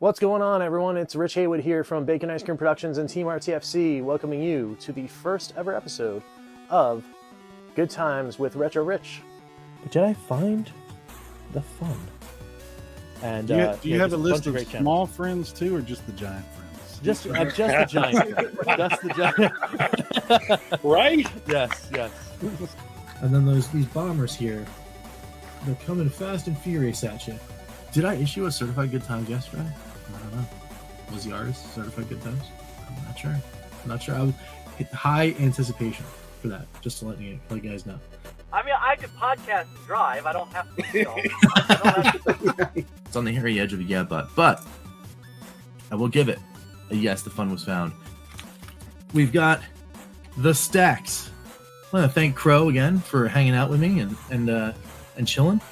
What's going on, everyone? It's Rich Haywood here from Bacon Ice Cream Productions and Team RTFC, welcoming you to the first ever episode of Good Times with Retro Rich. Did I find the fun? And do you have a list of small friends too, or just the giant friends? Just the giant friends. Just the giant. Right? Yes. And then these bombers here, they're coming fast and furious at you. Did I issue a certified good times yesterday? I don't know. Was the artist certified good times? I'm not sure. I was high anticipation for that, just to let you guys know. I mean, I could podcast and drive. I don't have to. It's on the hairy edge of a yeah, but I will give it a yes. The fun was found. We've got the stacks. I want to thank Crow again for hanging out with me and chilling.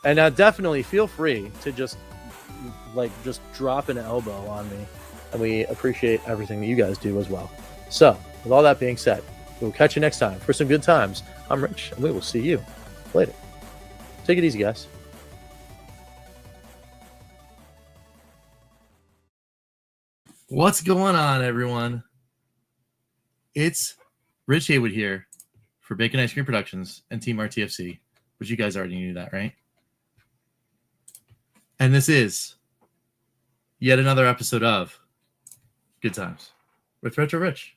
And definitely feel free to just drop an elbow on me, and we appreciate everything that you guys do as well. So, with all that being said, we'll catch you next time for some good times. I'm Rich, and we will see you later. Take it easy, guys. What's going on, everyone? It's Rich Haywood here for Bacon Ice Cream Productions and Team RTFC, which you guys already knew that, right? And this is yet another episode of Good Times with Retro Rich.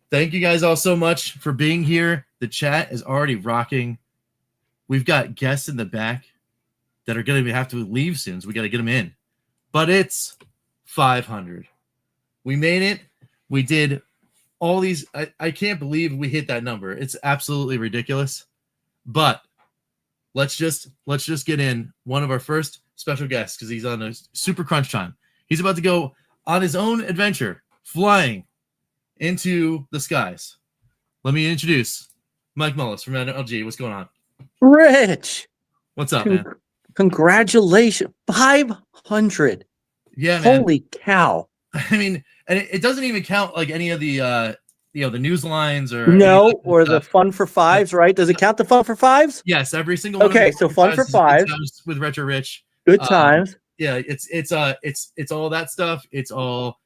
Thank you guys all so much for being here. The chat is already rocking. We've got guests in the back that are going to have to leave soon, so we got to get them in. But it's 500. We made it. We did all these. I can't believe we hit that number. It's absolutely ridiculous. But let's just get in one of our first special guests, because he's on a super crunch time. He's about to go on his own adventure, flying into the skies. Let me introduce Mike Mullis from NLG. What's going on? Rich! What's up, man? Congratulations. 500. Yeah, man. Holy cow. I mean, and it doesn't even count like any of the the news lines or the fun for fives, right? Does it count the fun for fives? Yes, every single one. Okay, so fun for fives with Retro Rich. Good times. Yeah, it's all that stuff. It's all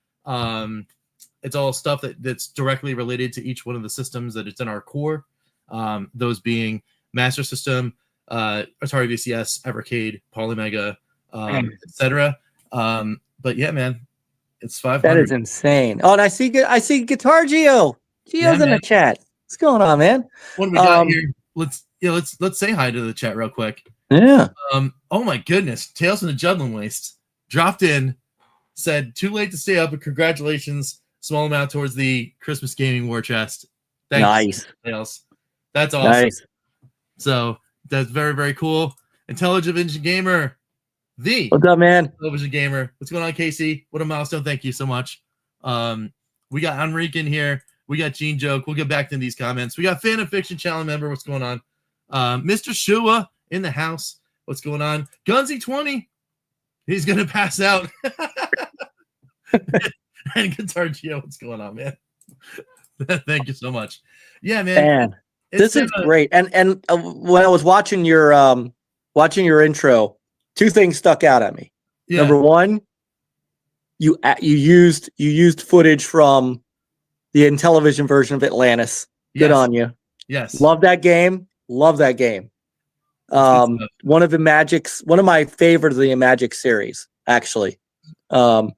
stuff that's directly related to each one of the systems that it's in our core. Those being Master System, Atari VCS, Evercade, Polymega, etc. But yeah, man, it's 500. That is insane. Oh, and I see Guitar Geo. Geo's in the chat. What's going on, man? What do we got here? Let's say hi to the chat real quick. Yeah. Oh my goodness. Tales from the Judlin Waste dropped in, said too late to stay up, but congratulations. Small amount towards the Christmas gaming war chest. Thanks, nice. Tales. That's awesome. Nice. So that's very, very cool. Intelligent Gamer. What's up, man? Television Gamer. What's going on, Casey? What a milestone. Thank you so much. We got Enrique in here. We got Gene Joke. We'll get back to these comments. We got Fan of Fiction Channel member. What's going on? Mr. Shua in the house. What's going on? Gunsy20. He's going to pass out. And Guitar Geo. What's going on, man? Thank you so much. Yeah, man. This is great. And when I was watching your intro, two things stuck out at me. Yeah. Number one, you used footage from the Intellivision version of Atlantis. Good on you. Yes. Love that game. One of my favorites of the Magic series, actually. And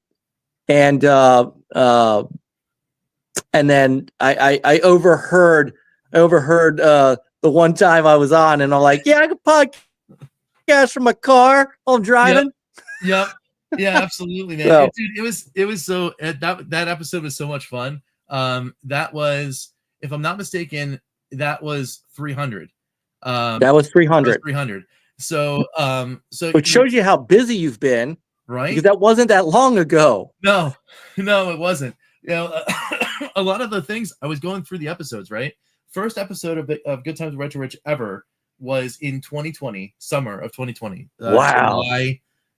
then I overheard the one time I was on, and I'm like, yeah, I could podcast from my car while I'm driving. Yep. Yeah, absolutely, man. So, dude, it was so that episode was so much fun. That was, if I'm not mistaken, that was 300. That was 300. 300. So it shows you how busy you've been, right? Because that wasn't that long ago. No, it wasn't. You know, a lot of the things I was going through the episodes, right? First episode of Good Times with Retro Rich ever was in 2020, summer of 2020. Wow.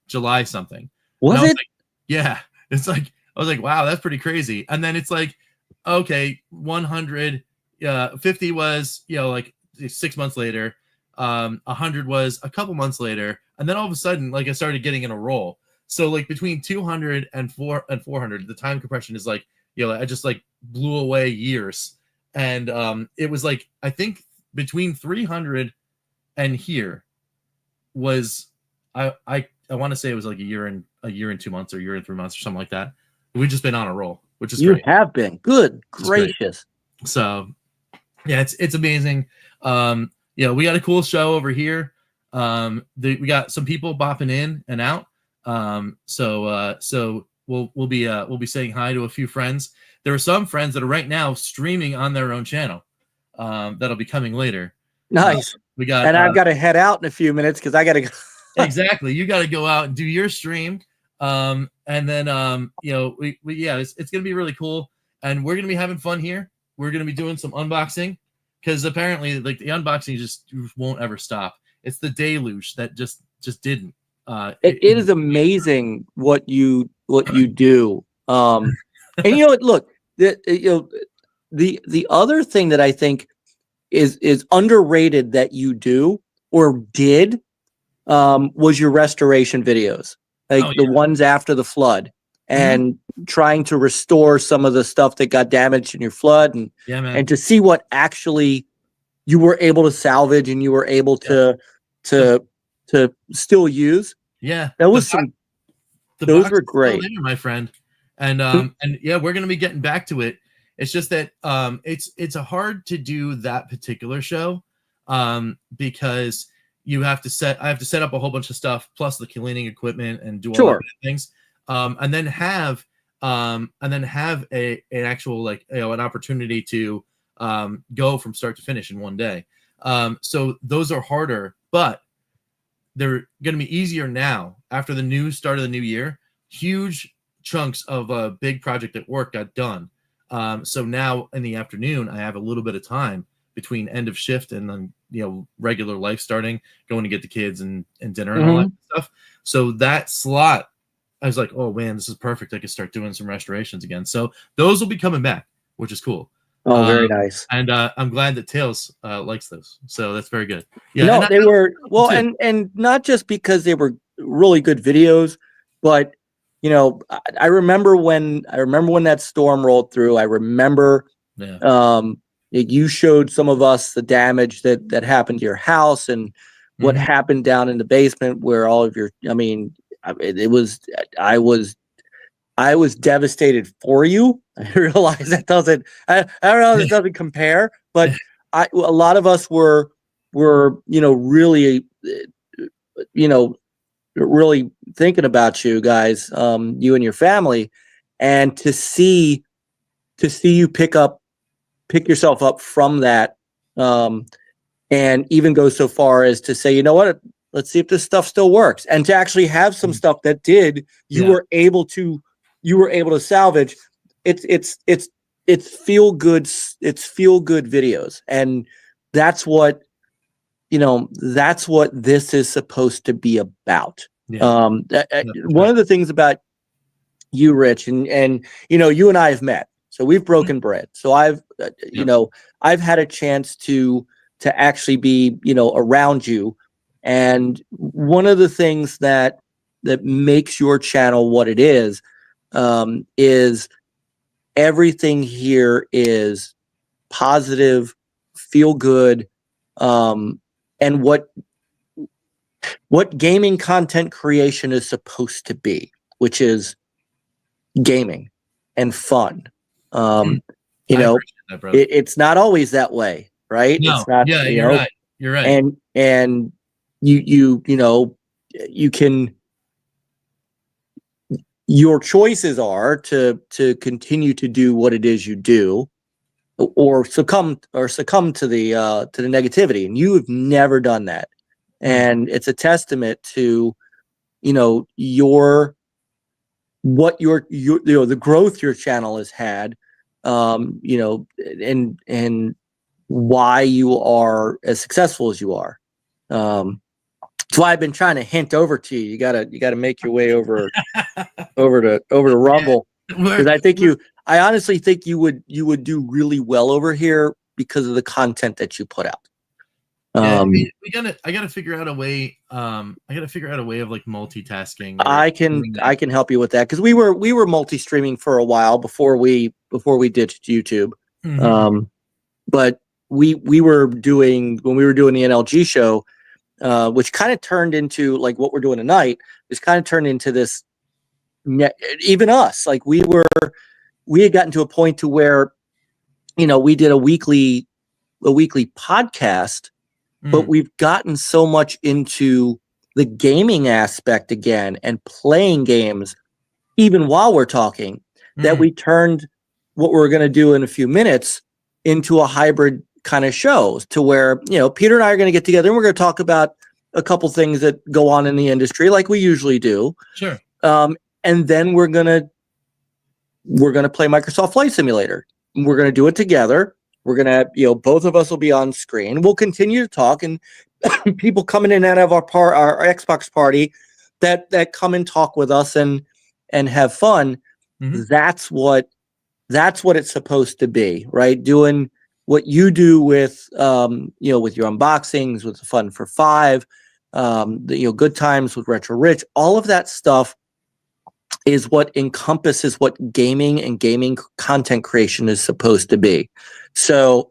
July something. Was it? Yeah. It's like, I was like, wow, that's pretty crazy. And then it's like, okay, 100, 50 was, like 6 months later. 100 was a couple months later. And then all of a sudden, like, I started getting in a roll. So like between 200 and 400, the time compression is like, I just like blew away years. And it was like, I think between 300 and here was, I want to say it was like a year and 2 months or a year and 3 months or something like that. We've just been on a roll, which is great. You have been. Good gracious. So yeah, it's amazing. We got a cool show over here. We got some people bopping in and out. So we'll be saying hi to a few friends. There are some friends that are right now streaming on their own channel. That'll be coming later. Nice. We got, and I've got to head out in a few minutes because I got to go. Exactly. You got to go out and do your stream. And then, it's going to be really cool. And we're going to be having fun here. We're going to be doing some unboxing because apparently like the unboxing just won't ever stop. It's the deluge that just didn't. It is amazing what you do. And look, the other thing that I think is underrated that you do or did was your restoration videos, like the ones after the flood and trying to restore some of the stuff that got damaged in your flood and to see what actually you were able to salvage and you were able to still use. Yeah, that was those were great, there, my friend. And we're gonna be getting back to it. It's just that it's hard to do that particular show because I have to set up a whole bunch of stuff plus the cleaning equipment and do all of things, and then have an actual like an opportunity to go from start to finish in one day. So those are harder, but they're going to be easier now after the new start of the new year. Huge chunks of a big project at work got done. So now in the afternoon, I have a little bit of time between end of shift and then, regular life starting, going to get the kids and dinner and all that stuff. So that slot, I was like, oh man, this is perfect. I could start doing some restorations again. So those will be coming back, which is cool. Oh, very nice. And I'm glad that Tails likes those. So that's very good. Yeah, they were well, and not just because they were really good videos, but I remember when that storm rolled through. I remember you showed some of us the damage that happened to your house and what happened down in the basement where all of your I was devastated for you. I realize that doesn't I don't know, it doesn't compare, but a lot of us were really really thinking about you guys, you and your family, and to see you pick yourself up from that, and even go so far as to say, you know what, let's see if this stuff still works, and to actually have some stuff that you were able to salvage. It's feel good videos, and that's what this is supposed to be about. One of the things about you, Rich, and you and I have met, so we've broken bread. So I've had a chance to actually be around you, and one of the things that makes your channel what it is everything here is positive, feel good, and what gaming content creation is supposed to be, which is gaming and fun. It's not always that way, right? No. It's not, you're right. You're right. And you can. Your choices are to continue to do what it is you do, or succumb to the negativity, and you have never done that. And it's a testament to the growth your channel has had, and why you are as successful as you are. That's why I've been trying to hint over to you. You gotta make your way over to Rumble, because I honestly think you would do really well over here because of the content that you put out. Yeah, I gotta figure out a way. I gotta figure out a way of like multitasking. I can help you with that, because we were multi-streaming for a while before we ditched YouTube. Mm-hmm. But we were doing, when we were doing the NLG show, which kind of turned into like what we're doing tonight. It's kind of turned into this. Even us, like we had gotten to a point to where, we did a weekly podcast, but we've gotten so much into the gaming aspect again and playing games, even while we're talking, that we turned what we're going to do in a few minutes into a hybrid kind of show, to where, Peter and I are going to get together and we're going to talk about a couple things that go on in the industry like we usually do. Sure. And then we're going to play Microsoft Flight Simulator. We're going to do it together. We're going to, both of us will be on screen. We'll continue to talk, and people coming in and out of our Xbox party that come and talk with us and have fun. Mm-hmm. That's what it's supposed to be, right? Doing what you do with, with your unboxings, with the Fun for Five, Good Times with Retro Rich, all of that stuff is what encompasses what gaming and gaming content creation is supposed to be. So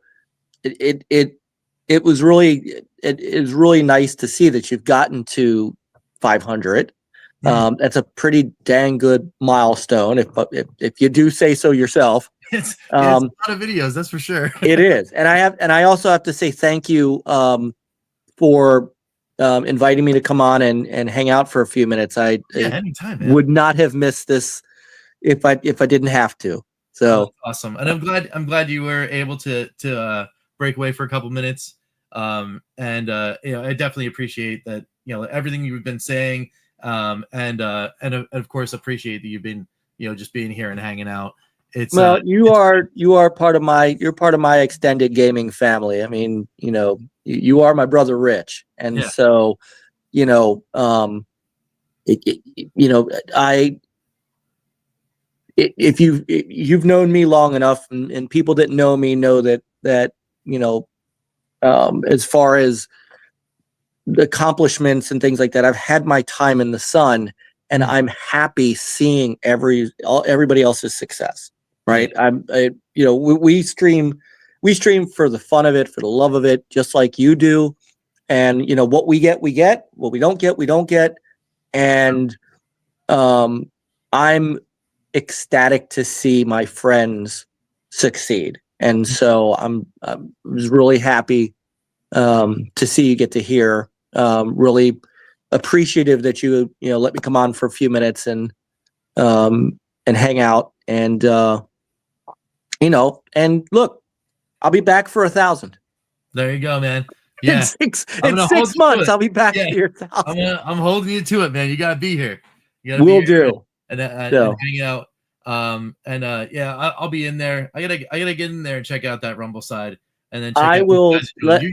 it is really nice to see that you've gotten to 500. That's a pretty dang good milestone, if you do say so yourself. It's a lot of videos, that's for sure. It is, and I also have to say thank you for inviting me to come on and hang out for a few minutes. Anytime, man. Would not have missed this if I didn't have to. So awesome, and I'm glad you were able to break away for a couple minutes. I definitely appreciate that. Everything you've been saying, and of course appreciate that you've been just being here and hanging out. You are part of my extended gaming family. I mean, you are my brother Rich, and so if you've known me long enough, and people that know me know that as far as the accomplishments and things like that, I've had my time in the sun, and I'm happy seeing everybody else's success. Right. We stream for the fun of it, for the love of it, just like you do. And, what we get, what we don't get. And, I'm ecstatic to see my friends succeed. And so I was really happy, to see you get to hear, really appreciative that you let me come on for a few minutes and hang out. And, and look, I'll be back for 1,000. There you go, man. Yeah. In 6 months, I'll be back for your 1,000. I'm holding you to it, man. You got to be here. We'll do. And hang out. I'll be in there. I gotta get in there and check out that Rumble side, and then I will let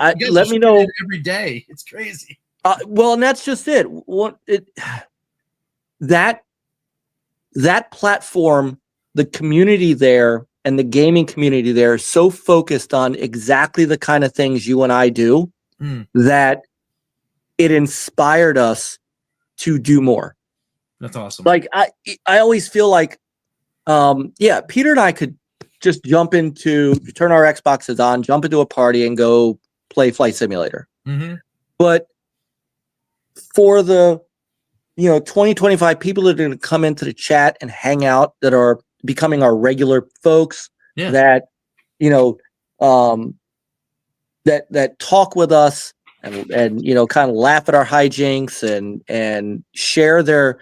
me know every day. It's crazy. And that's just it. That platform, the community there, and the gaming community there is so focused on exactly the kind of things you and I do that it inspired us to do more. That's awesome. Like I always feel like, Peter and I could just turn our Xboxes on, jump into a party and go play Flight Simulator. Mm-hmm. But for the 20, 25 people that are going to come into the chat and hang out, that are becoming our regular folks, that that talk with us and kind of laugh at our hijinks and share their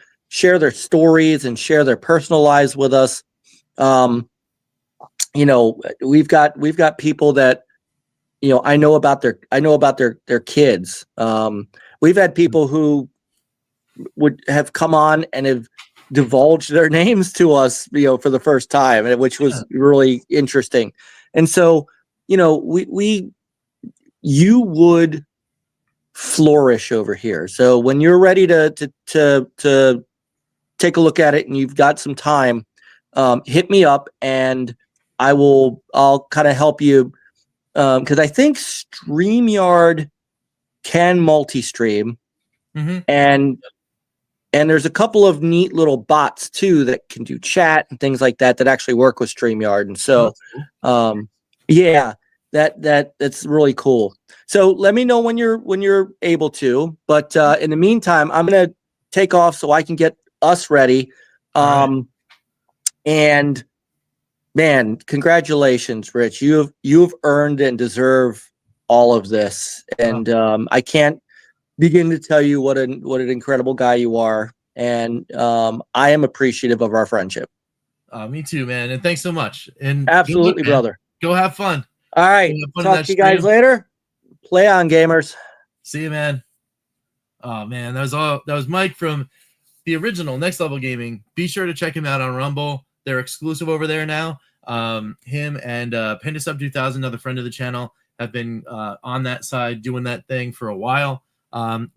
stories and share their personal lives with us. We've got people that I know about their kids. We've had people who would have come on and have divulged their names to us, for the first time, which was really interesting. And so, you would flourish over here. So when you're ready to take a look at it and you've got some time, hit me up and I'll kind of help you. Cause I think StreamYard can multi-stream, Mm-hmm. and there's a couple of neat little bots too that can do chat and things like that actually work with StreamYard. And so, yeah, that's really cool. So let me know when you're able to. But in the meantime, I'm gonna take off so I can get us ready. And man, congratulations, Rich. You've earned and deserve all of this. And I can't begin to tell you what an incredible guy you are. And I am appreciative of our friendship. Me too, man. And thanks so much. And absolutely, brother. Go have fun. All right. Talk to you guys later. Play on, gamers. See you, man. Oh man, that was Mike from the original Next Level Gaming. Be sure to check him out on Rumble. They're exclusive over there now. Him and Pandasub 2000, another friend of the channel, have been on that side doing that thing for a while.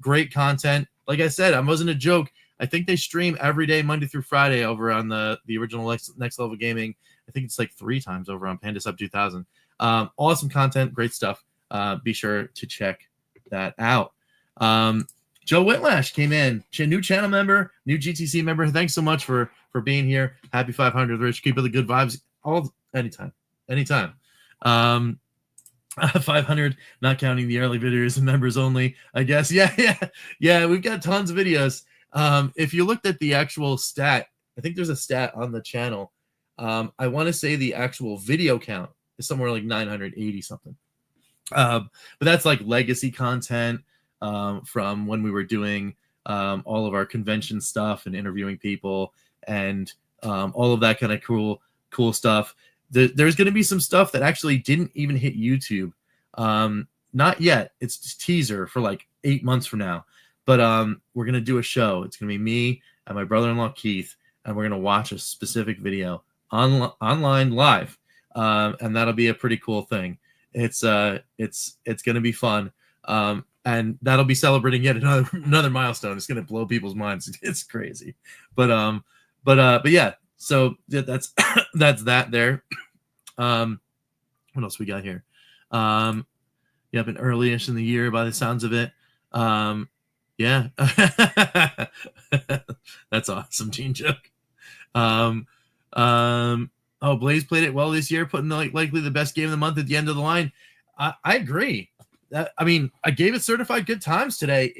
Great content. Like I said, I wasn't a joke. I think they stream every day, Monday through Friday, over on the original Next Level Gaming. I think it's like 3 times over on Pandasub 2000. Awesome content, great stuff. Be sure to check that out. Joe Whitlash came in, new channel member, new GTC member. Thanks so much for being here. Happy 500, Rich. Keep up the good vibes. Anytime. 500, not counting the early videos and members only, I guess. Yeah. We've got tons of videos. If you looked at the actual stat, I think there's a stat on the channel. I want to say the actual video count is somewhere like 980 something. But that's like legacy content from when we were doing all of our convention stuff and interviewing people and all of that kind of cool stuff. There's going to be some stuff that actually didn't even hit YouTube. Not yet. It's just teaser for like 8 months from now. But we're going to do a show. It's going to be me and my brother-in-law, Keith, and we're going to watch a specific video online live. And that'll be a pretty cool thing. It's going to be fun. And that'll be celebrating yet another milestone. It's going to blow people's minds. It's crazy. But yeah. So that's that there. What else we got here? Been early-ish in the year by the sounds of it. Yeah. That's awesome, Gene Joke. Blaze played it well this year, putting likely the best game of the month at the end of the line. I agree. I gave it certified good times today.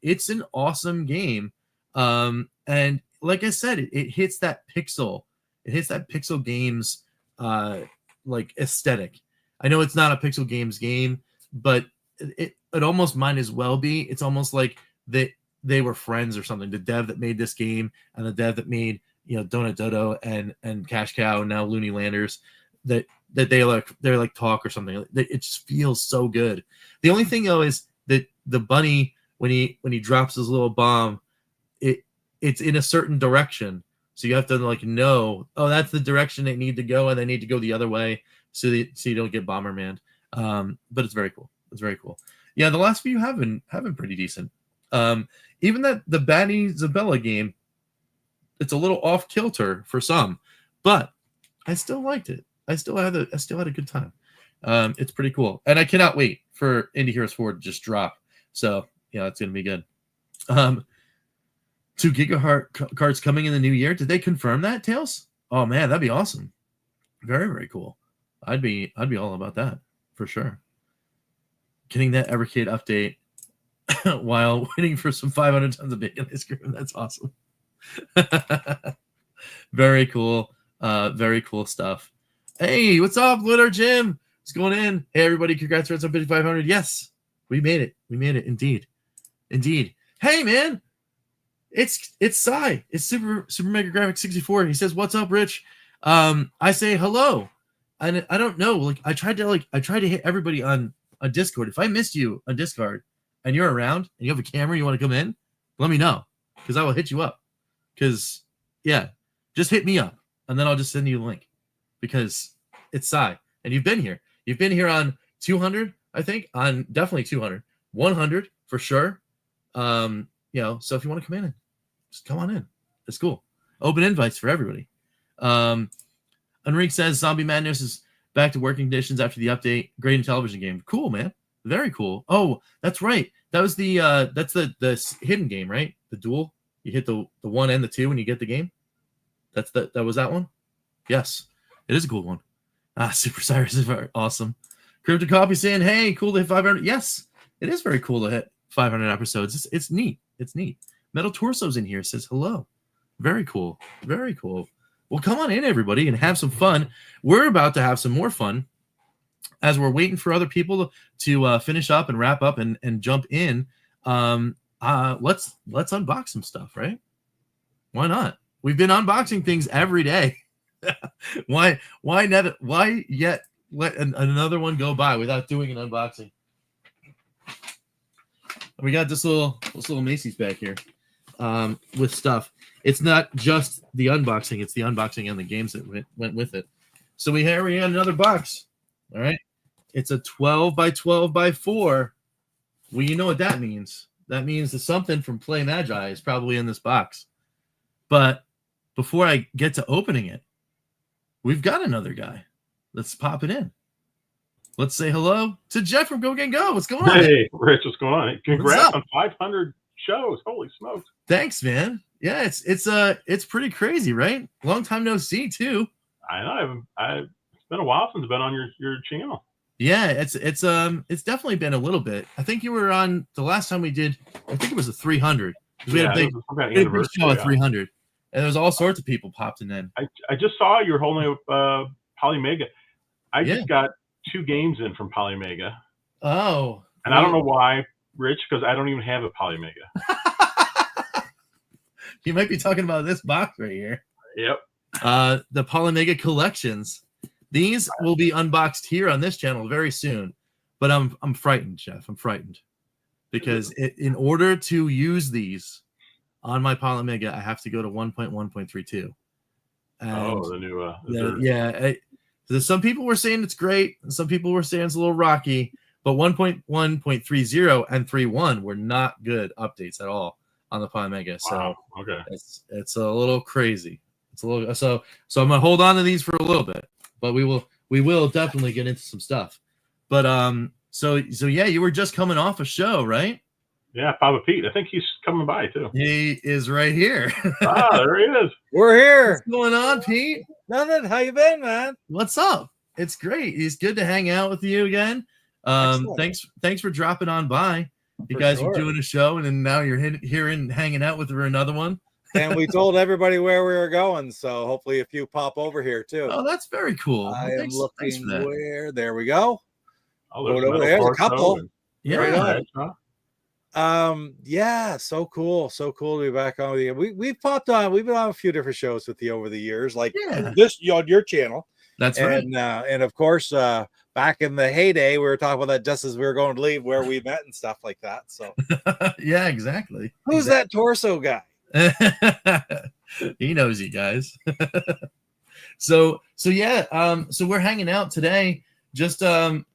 It's an awesome game. And like I said, it hits that pixel. It hits that Pixel Games like aesthetic. I know it's not a Pixel Games game, but it almost might as well be. It's almost like they were friends or something. The dev that made this game and the dev that made Donut Dodo and Cash Cow and now Looney Landers, that they're like talk or something. It just feels so good. The only thing though is that the bunny when he drops his little bomb, it's in a certain direction. So you have to know, that's the direction they need to go, and they need to go the other way so you don't get Bomberman. But it's very cool. It's very cool. Yeah, the last few have been pretty decent. Even the Batty Zabella game, it's a little off kilter for some, but I still liked it. I still had a good time. It's pretty cool, and I cannot wait for Indie Heroes 4 to just drop. So yeah, it's gonna be good. 2 gigahertz cards coming in the new year. Did they confirm that, Tails? Oh man, that'd be awesome. Very, very cool. I'd be all about that for sure. Getting that Evercade update while waiting for some 500 tons of bacon ice cream. That's awesome. Very cool. Very cool stuff. Hey, what's up, Lunar Jim? What's going in? Hey, everybody. Congrats on 5,500. Yes, we made it. We made it. Indeed. Hey, man. It's Cy. It's Super Mega Graphic 64. He says, "What's up, Rich?" I say hello, and I don't know. I tried to hit everybody on Discord. If I missed you on Discord and you're around and you have a camera, you want to come in, let me know because I will hit you up. Because yeah, just hit me up and then I'll just send you a link because it's Cy and you've been here. You've been here on 200, I think, on definitely 200, 100 for sure. So if you want to come in, just come on in. It's cool. Open invites for everybody. Enrique says Zombie Madness is back to working conditions after the update. Great in television game. Cool, man. Very cool. Oh, that's right. That was the that's the hidden game, right? The duel. You hit the 1 and the 2 when you get the game. That was that one. Yes, it is a cool one. Super Cyrus is very awesome. Crypto Copy saying, "Hey, cool to hit 500." Yes, it is very cool to hit 500 episodes. It's neat. It's neat. Metal Torso's in here. Says hello. Very cool. Very cool. Well, come on in, everybody, and have some fun. We're about to have some more fun as we're waiting for other people to finish up and wrap up and jump in. Let's unbox some stuff, right? Why not? We've been unboxing things every day. Why yet let another one go by without doing an unboxing? We got this little Macy's back here with stuff. It's not just the unboxing; it's the unboxing and the games that went with it. So we got another box. All right, it's a 12 by 12 by 4. Well, you know what that means. That means that something from Play Magi is probably in this box. But before I get to opening it, we've got another guy. Let's pop it in. Let's say hello to Jeff from GoGameGo. What's going on? Hey, Rich, what's going on? Congrats on 500 shows. Holy smokes. Thanks, man. Yeah, it's pretty crazy, right? Long time no see, too. I know. It's been a while since I've been on your channel. Yeah, it's definitely been a little bit. I think you were on the last time we did. I think it was a 300. We had a big show at 300, and there was all sorts of people popping in. I just saw you were holding up Polymega. I just got 2 games in from Polymega. Oh, and I don't know why, Rich, because I don't even have a Polymega. You might be talking about this box right here. Yep. The Polymega collections. These will be unboxed here on this channel very soon. But I'm frightened, Jeff. I'm frightened. Because in order to use these on my Polymega, I have to go to 1.1.32. The new There's some people were saying it's great, and some people were saying it's a little rocky, but 1.1.30 and 3.1 were not good updates at all on the Polymega. So okay. It's a little crazy. It's a little so I'm gonna hold on to these for a little bit, but we will definitely get into some stuff. But so yeah, you were just coming off a show, right? Yeah, Papa Pete. I think he's coming by too. He is right here. There he is. We're here. What's going on, Pete? Nothing. How you been, man? What's up? It's great. It's good to hang out with you again. Thanks for dropping on by. You guys were doing a show, and then now you're here and hanging out with another one. And we told everybody where we were going, so hopefully a few pop over here too. Oh, that's very cool. I am looking where. There we go. There's a couple. Yeah. Yeah, so cool to be back on with you. We've popped on. We've been on a few different shows with you over the years, like this on your channel. That's right. And of course, back in the heyday, we were talking about that just as we were going to leave, where we met and stuff like that. So yeah, exactly. Who's that torso guy? He knows you guys. So we're hanging out today, just kind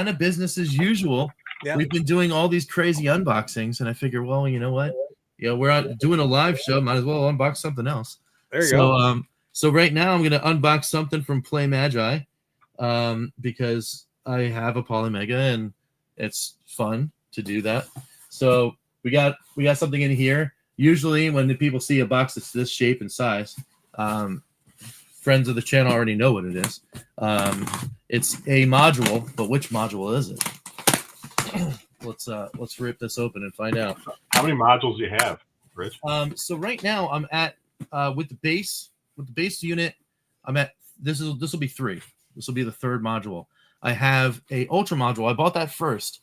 of business as usual. Yeah. We've been doing all these crazy unboxings, and I figure, well, you know what? We're out doing a live show. Might as well unbox something else. There you go. So right now I'm going to unbox something from Play Magi, because I have a Polymega, and it's fun to do that. So we got something in here. Usually when the people see a box that's this shape and size, friends of the channel already know what it is. It's a module, but which module is it? Let's rip this open and find out. How many modules do you have, Rich? So right now I'm at with the base unit. I'm at this will be 3. This will be the 3rd module. I have a Ultra module. I bought that first,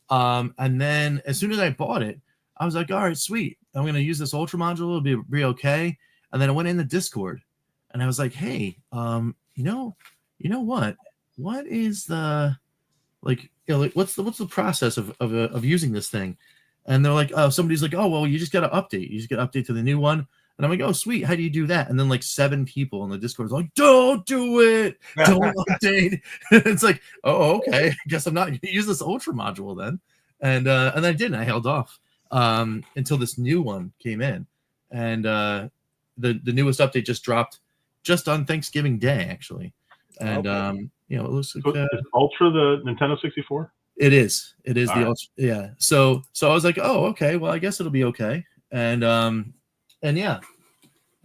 and then as soon as I bought it, I was like, all right, sweet. I'm going to use this Ultra module. It'll be okay. And then I went in the Discord, and I was like, hey, you know what? What is the what's the process of using this thing? And they're like, oh, somebody's like, oh, well, you just got to update. You just got to update to the new one. And I'm like, oh, sweet. How do you do that? And then like 7 people in the Discord is like, don't do it. Don't update. It's like, oh, okay. I guess I'm not going to use this Ultra module then. And I didn't. I held off until this new one came in. And the newest update just dropped just on Thanksgiving Day, actually. And, it looks like... is Ultra the Nintendo 64? It is. It is All right. yeah. So I was like, oh, okay. Well, I guess it'll be okay. And yeah.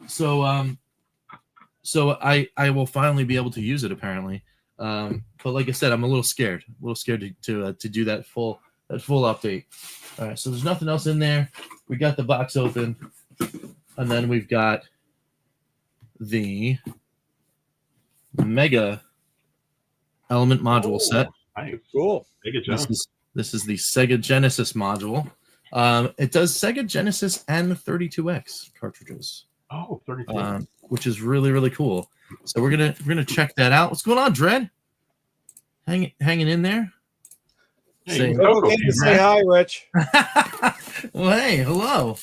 So I will finally be able to use it apparently. But like I said, I'm a little scared to do that full update. All right. So there's nothing else in there. We got the box open, and then we've got the Mega Element module set. Nice. Cool. This is the Sega Genesis module. It does Sega Genesis and the 32X cartridges. Oh, 32. Which is really, really cool. So we're gonna check that out. What's going on, Dred? Hanging in there. Hey, say hi, Rich. Well, hey, hello.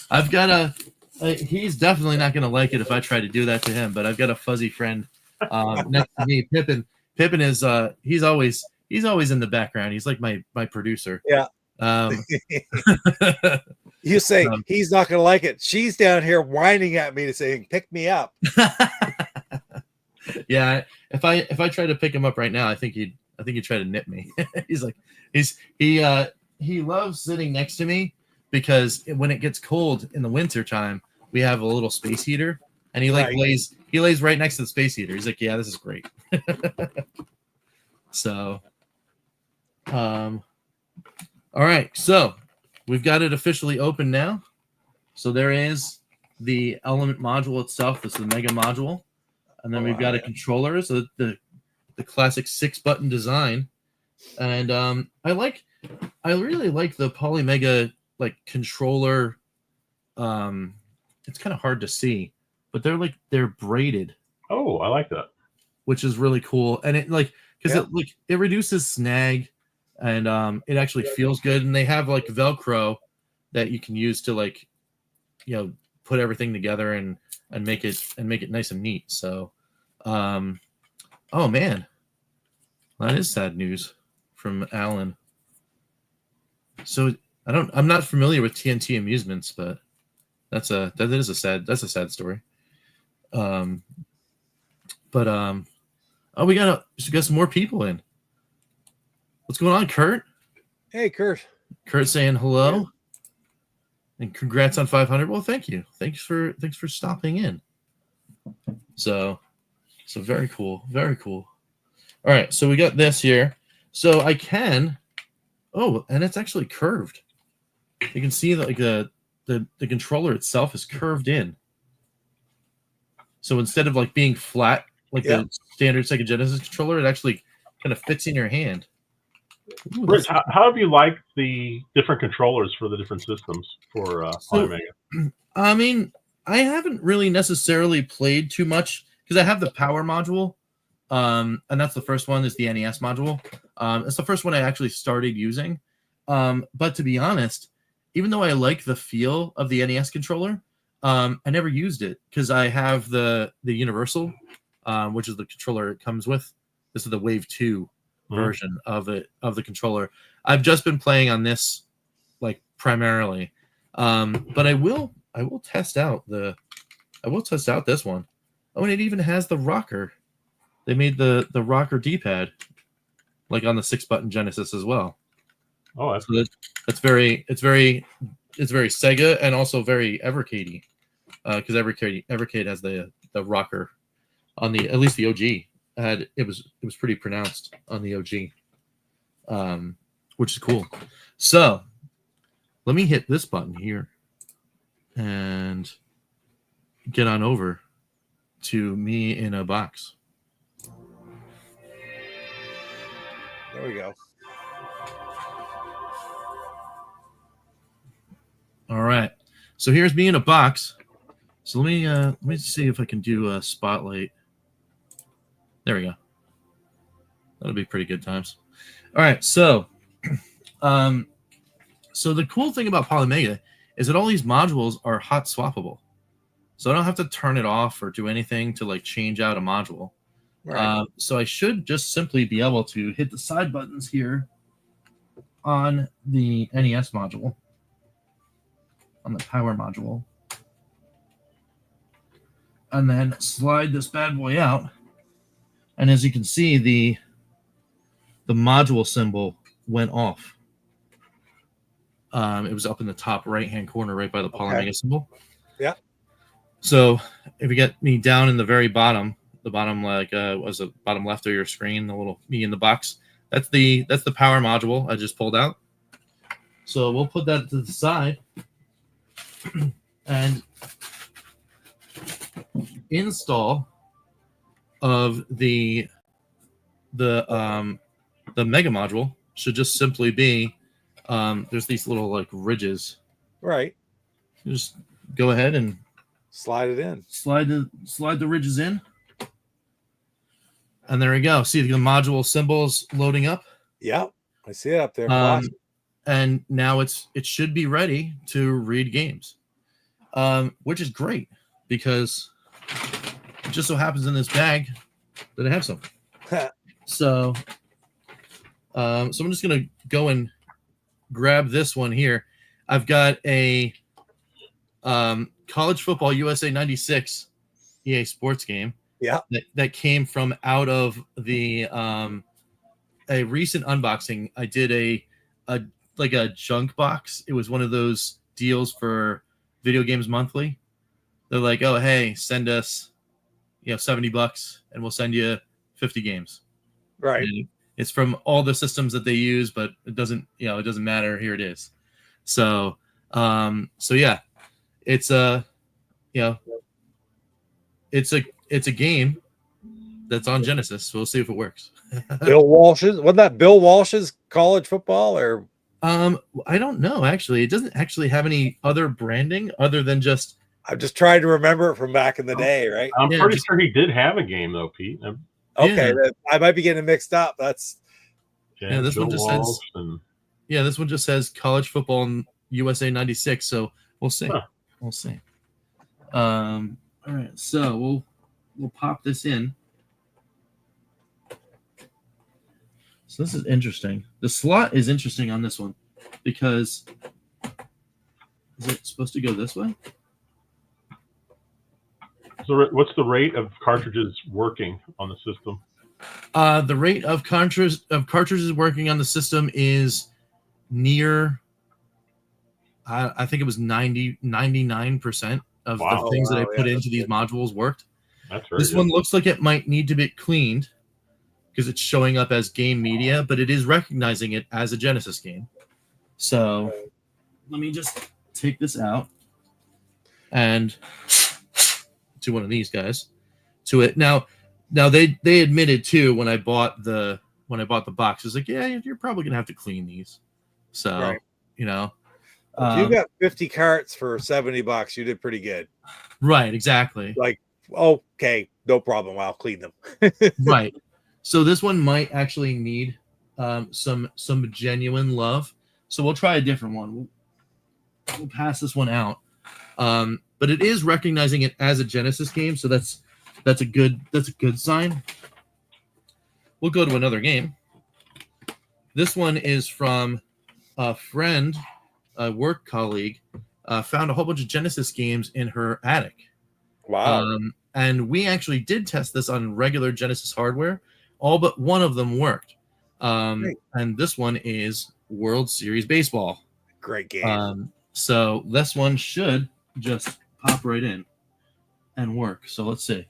I've got he's definitely not gonna like it if I try to do that to him, but I've got a fuzzy friend next to me, Pippin. Pippin is he's always in the background. He's like my producer. Yeah. You say he's not going to like it. She's down here whining at me to saying, "Pick me up." Yeah, if I try to pick him up right now, I think he'd try to nip me. He loves sitting next to me because when it gets cold in the winter time, we have a little space heater, and he lays right next to the space heater. He's like, "Yeah, this is great." So, all right, so we've got it officially open now. So there is the Element module itself. This is the Mega module, and then we've got a controller. So the classic 6-button design, and I really like the Polymega like controller. It's kind of hard to see, but they're braided. Oh, I like that. Which is really cool, and it reduces snag, and it actually feels good. And they have like Velcro that you can use to put everything together and make it nice and neat. So, oh man, that is sad news from Alan. So I'm not familiar with TNT Amusements, but that's a sad story. Oh, we got some more people in. What's going on, Kurt? Hey, Kurt. Kurt saying hello. Yeah. And congrats on 500. Well, thank you. Thanks for stopping in. So very cool. Very cool. All right, so we got this here. So I can. Oh, and it's actually curved. You can see that the controller itself is curved in. So instead of being flat the standard Sega Genesis controller, it actually kind of fits in your hand. Ooh, Rich, how have you liked the different controllers for the different systems for Polymega? I mean, I haven't really necessarily played too much because I have the Power module, and that's the first one is the NES module. It's the first one I actually started using. But to be honest, even though I like the feel of the NES controller, I never used it because I have the Universal, which is the controller it comes with. This is the Wave 2 version of the controller. I've just been playing on this primarily, but I will test out this one. Oh, and it even has the rocker. They made the rocker D-pad on the 6-button Genesis as well. Oh, that's it's very Sega and also very Evercade, because Evercade has the rocker on the, at least the OG. It was pretty pronounced on the OG, which is cool. So let me hit this button here and get on over to me in a box. There we go. All right. So here's me in a box. So let me see if I can do a spotlight. There we go. That'll be pretty good times. All right, so so the cool thing about Polymega is that all these modules are hot swappable. So I don't have to turn it off or do anything to change out a module. Right. So I should just simply be able to hit the side buttons here on the NES module, on the power module, and then slide this bad boy out. And as you can see, the module symbol went off. It was up in the top right-hand corner, right by the Polymaga symbol. Yeah. So if you get me down in the very bottom, the bottom was the bottom left of your screen, the little me in the box. That's the power module I just pulled out. So we'll put that to the side and install of the mega module should just simply be there's these little like ridges. Right. You just go ahead and slide it in. Slide the ridges in. And there we go. See the module symbols loading up? Yep. I see it up there. And now it should be ready to read games. Which is great because it just so happens in this bag that I have some. So I'm just gonna go and grab this one here. I've got a College Football USA 96 EA Sports game. Yeah. That came from out of the a recent unboxing. I did a junk box. It was one of those deals for Video Games Monthly. They're like, oh hey, send us $70 and we'll send you 50 games. Right. And it's from all the systems that they use, but it doesn't matter. Here it is. So yeah, it's it's a game that's on Genesis. So we'll see if it works. Bill Walsh's, wasn't that Bill Walsh's College Football or? I don't know. Actually, it doesn't actually have any other branding other than just. I'm just trying to remember it from back in the day, right? I'm pretty sure he did have a game though, Pete. Okay, I might be getting mixed up. That's this one just says. This one just says College Football USA 96. So we'll see. Huh. We'll see. All right, so we'll pop this in. So this is interesting. The slot is interesting on this one because is it supposed to go this way? So what's the rate of cartridges working on the system? The rate of cartridges working on the system is near, I think it was 99% of the things that I put into these modules worked. That's very this good. one looks like it might need to be cleaned because it's showing up as game media, but it is recognizing it as a Genesis game. So let me just take this out and to one of these guys to it. Now they admitted too when I bought the box, it's like, yeah, you're probably gonna have to clean these. So if you got 50 carts for $70, you did pretty good. Right, exactly. Like, okay, no problem. I'll clean them. Right. So this one might actually need some genuine love. So we'll try a different one. We'll pass this one out. But it is recognizing it as a Genesis game, so that's a good sign. We'll go to another game. This one is from a friend, a work colleague, found a whole bunch of Genesis games in her attic. Wow. And we actually did test this on regular Genesis hardware. All but one of them worked. And this one is World Series Baseball. Great game. So this one should just pop right in and work. So let's see.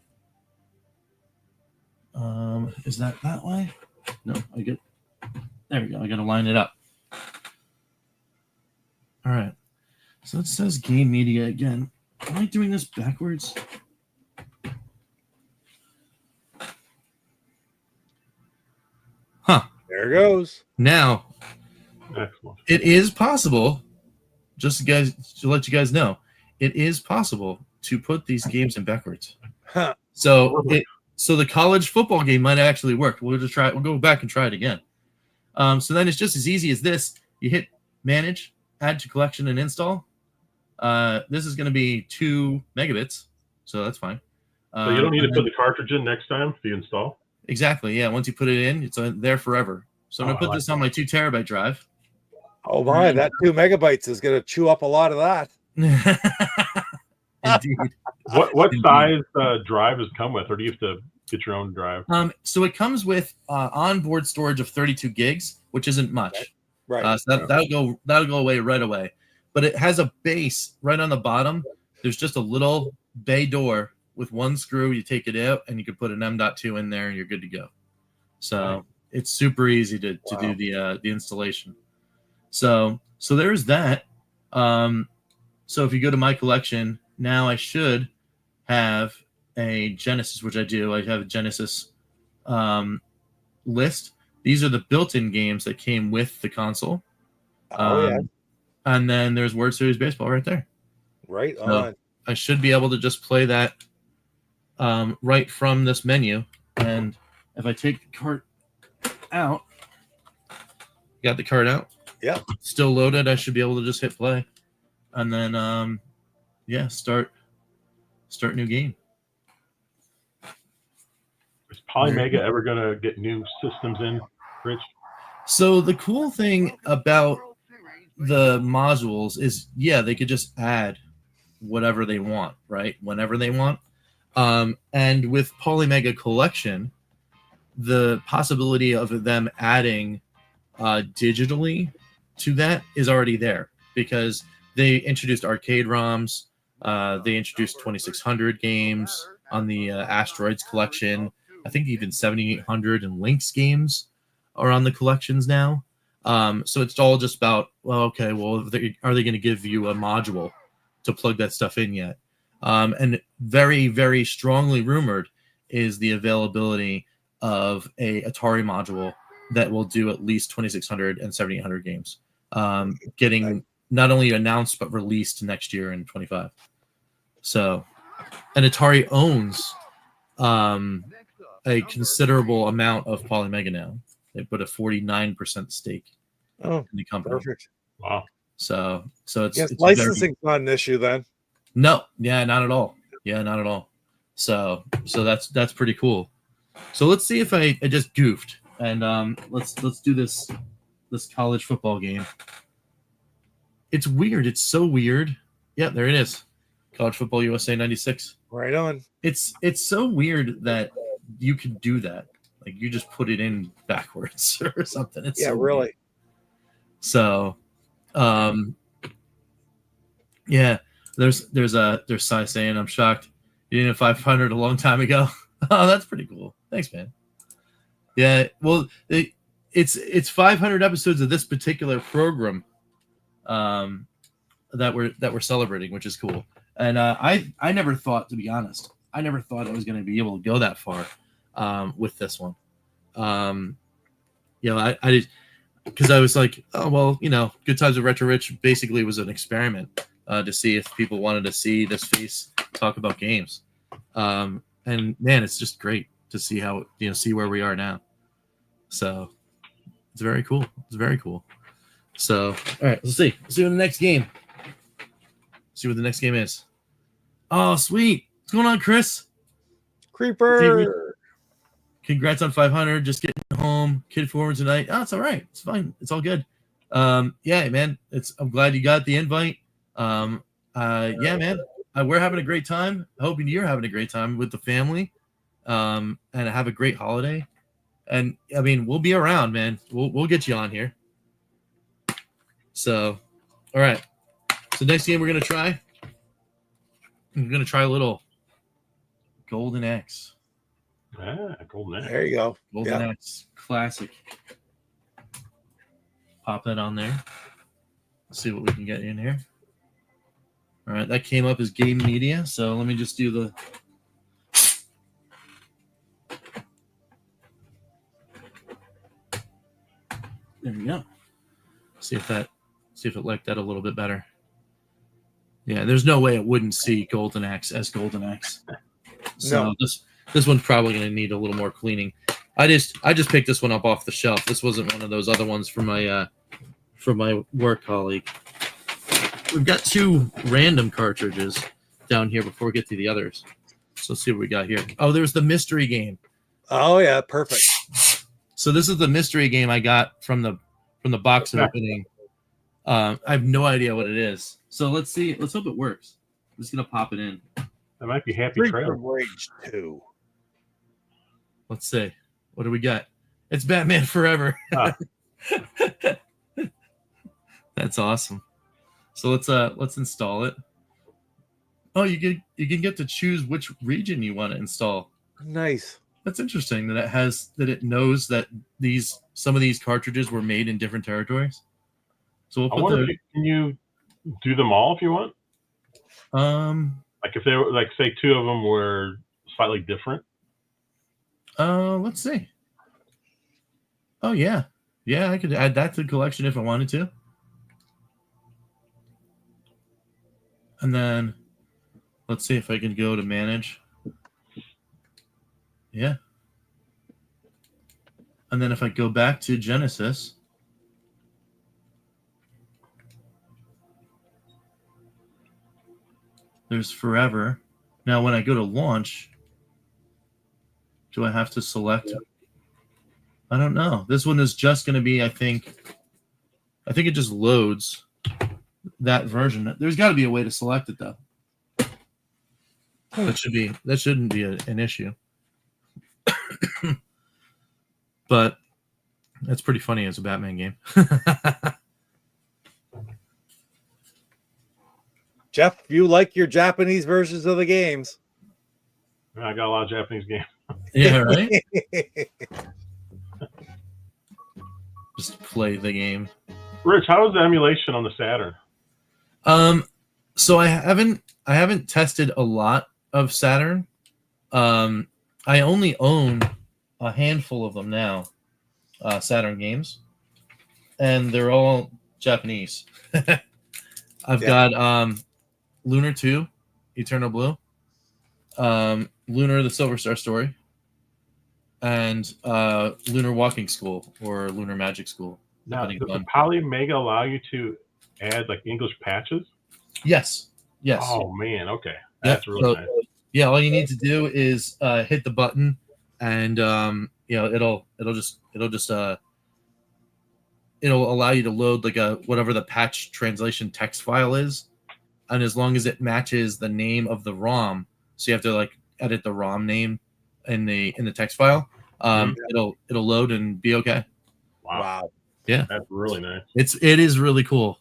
Is that way? No, there we go. I got to line it up. All right. So it says game media again. Am I doing this backwards? Huh. There it goes. Now, Excellent. it is possible, just to let you guys know, it is possible to put these games in backwards. Huh. So the college football game might actually work. We'll go back and try it again. So then it's just as easy as this. You hit manage, add to collection, and install. This is going to be 2 megabits, so that's fine. So you don't need to put the cartridge in next time if you install? Exactly, yeah. Once you put it in, it's there forever. So I'm going to put this on my 2 terabyte drive. Oh my, that 2 megabytes is going to chew up a lot of that. Indeed. What size drive does it come with, or do you have to get your own drive. So it comes with onboard storage of 32 gigs, which isn't much. Right. So that'll go away right away. But it has a base right on the bottom. There's just a little bay door with one screw. You take it out, and you can put an M.2 in there, and you're good to go. So it's super easy to do the installation. So there's that. So if you go to my collection now, I should have a Genesis, which I do. I have a Genesis list. These are the built-in games that came with the console. And then there's World Series Baseball right there. Right on. So I should be able to just play that right from this menu. And if I take the cart out, got the cart out. Yeah. Still loaded. I should be able to just hit play. And then, start new game. Is Polymega ever going to get new systems in, Rich? So the cool thing about the modules is, they could just add whatever they want, right? Whenever they want. And with Polymega Collection, the possibility of them adding digitally to that is already there, because they introduced arcade ROMs. They introduced 2600 games on the Asteroids collection. I think even 7800 and Lynx games are on the collections now. So it's all just about, are they going to give you a module to plug that stuff in yet? And very, very strongly rumored is the availability of a Atari module that will do at least 2600 and 7800 games, getting not only announced but released next year in 25. So, and Atari owns a considerable amount of Polymega now. They put a 49% stake in the company. Perfect. Wow. So it's licensing's not an issue then. No, not at all. Not at all. So that's pretty cool. So let's see if I just goofed, and let's do this college football game. It's weird. It's so weird. Yeah, there it is. College Football USA 96. Right on. It's so weird that you can do that. Like, you just put it in backwards or something. It's so really weird. So, there's Sai saying, I'm shocked you didn't have 500 a long time ago. Oh, that's pretty cool. Thanks, man. Yeah, well, it's 500 episodes of this particular program that we're celebrating, which is cool. And I never thought, to be honest, I was going to be able to go that far with this one. I did, because I was like, oh, well, Good Times with Retro Rich basically was an experiment to see if people wanted to see this face talk about games. And man, it's just great to see how, see where we are now. So it's very cool. So, all right, let's see what the next game. See what the next game is. Oh, sweet. What's going on, Chris? Creeper. Congrats on 500. Just getting home. Kid forward tonight. Oh, it's all right. It's fine. It's all good. Yeah, man. I'm glad you got the invite. Yeah, man. We're having a great time. Hoping you're having a great time with the family. And have a great holiday. And I mean, we'll be around, man. We'll get you on here. So, all right. So next game we're gonna try. I'm gonna try a little Golden Axe. Golden Axe. There you go. Golden Axe Classic. Pop that on there. Let's see what we can get in here. All right, that came up as game media. So let me just do the. There we go. See if it liked that a little bit better. Yeah, there's no way it wouldn't see Golden Axe as Golden Axe. So no. This one's probably going to need a little more cleaning. I just picked this one up off the shelf. This wasn't one of those other ones from my work colleague. We've got two random cartridges down here before we get to the others. So let's see what we got here. Oh, there's the mystery game. Oh yeah, perfect. So this is the mystery game I got from the box opening. I have no idea what it is. So let's see. Let's hope it works. I'm just gonna pop it in. That might be Happy Trail. Rage 2. Let's see. What do we got? It's Batman Forever. That's awesome. So let's install it. Oh, you can get to choose which region you want to install. Nice. That's interesting that it knows that some of these cartridges were made in different territories. So we'll put can you do them all if you want? Like if they were, like, say 2 of them were slightly different. Let's see. Oh yeah, I could add that to the collection if I wanted to. And then let's see if I can go to manage. Yeah. And then if I go back to Genesis, there's Forever. Now, when I go to launch, do I have to select? I don't know. This one is just going to be, I think it just loads that version. There's got to be a way to select it, though. That shouldn't be an issue. But that's pretty funny as a Batman game. Jeff, you like your Japanese versions of the games. I got a lot of Japanese games. Yeah, right? Just play the game. Rich, how is the emulation on the Saturn? So I haven't tested a lot of Saturn. I only own a handful of them now, Saturn games, and they're all Japanese. I've got Lunar 2, Eternal Blue, Lunar the Silver Star Story, and Lunar Walking School or Lunar Magic School. Now, does the Poly Mega allow you to add like English patches? Yes. Oh man, okay, that's really nice. Yeah, all you need to do is hit the button, and it'll allow you to load like whatever the patch translation text file is, and as long as it matches the name of the ROM, so you have to like edit the ROM name in the text file, it'll load and be okay. Wow. Yeah, that's really nice. It is really cool.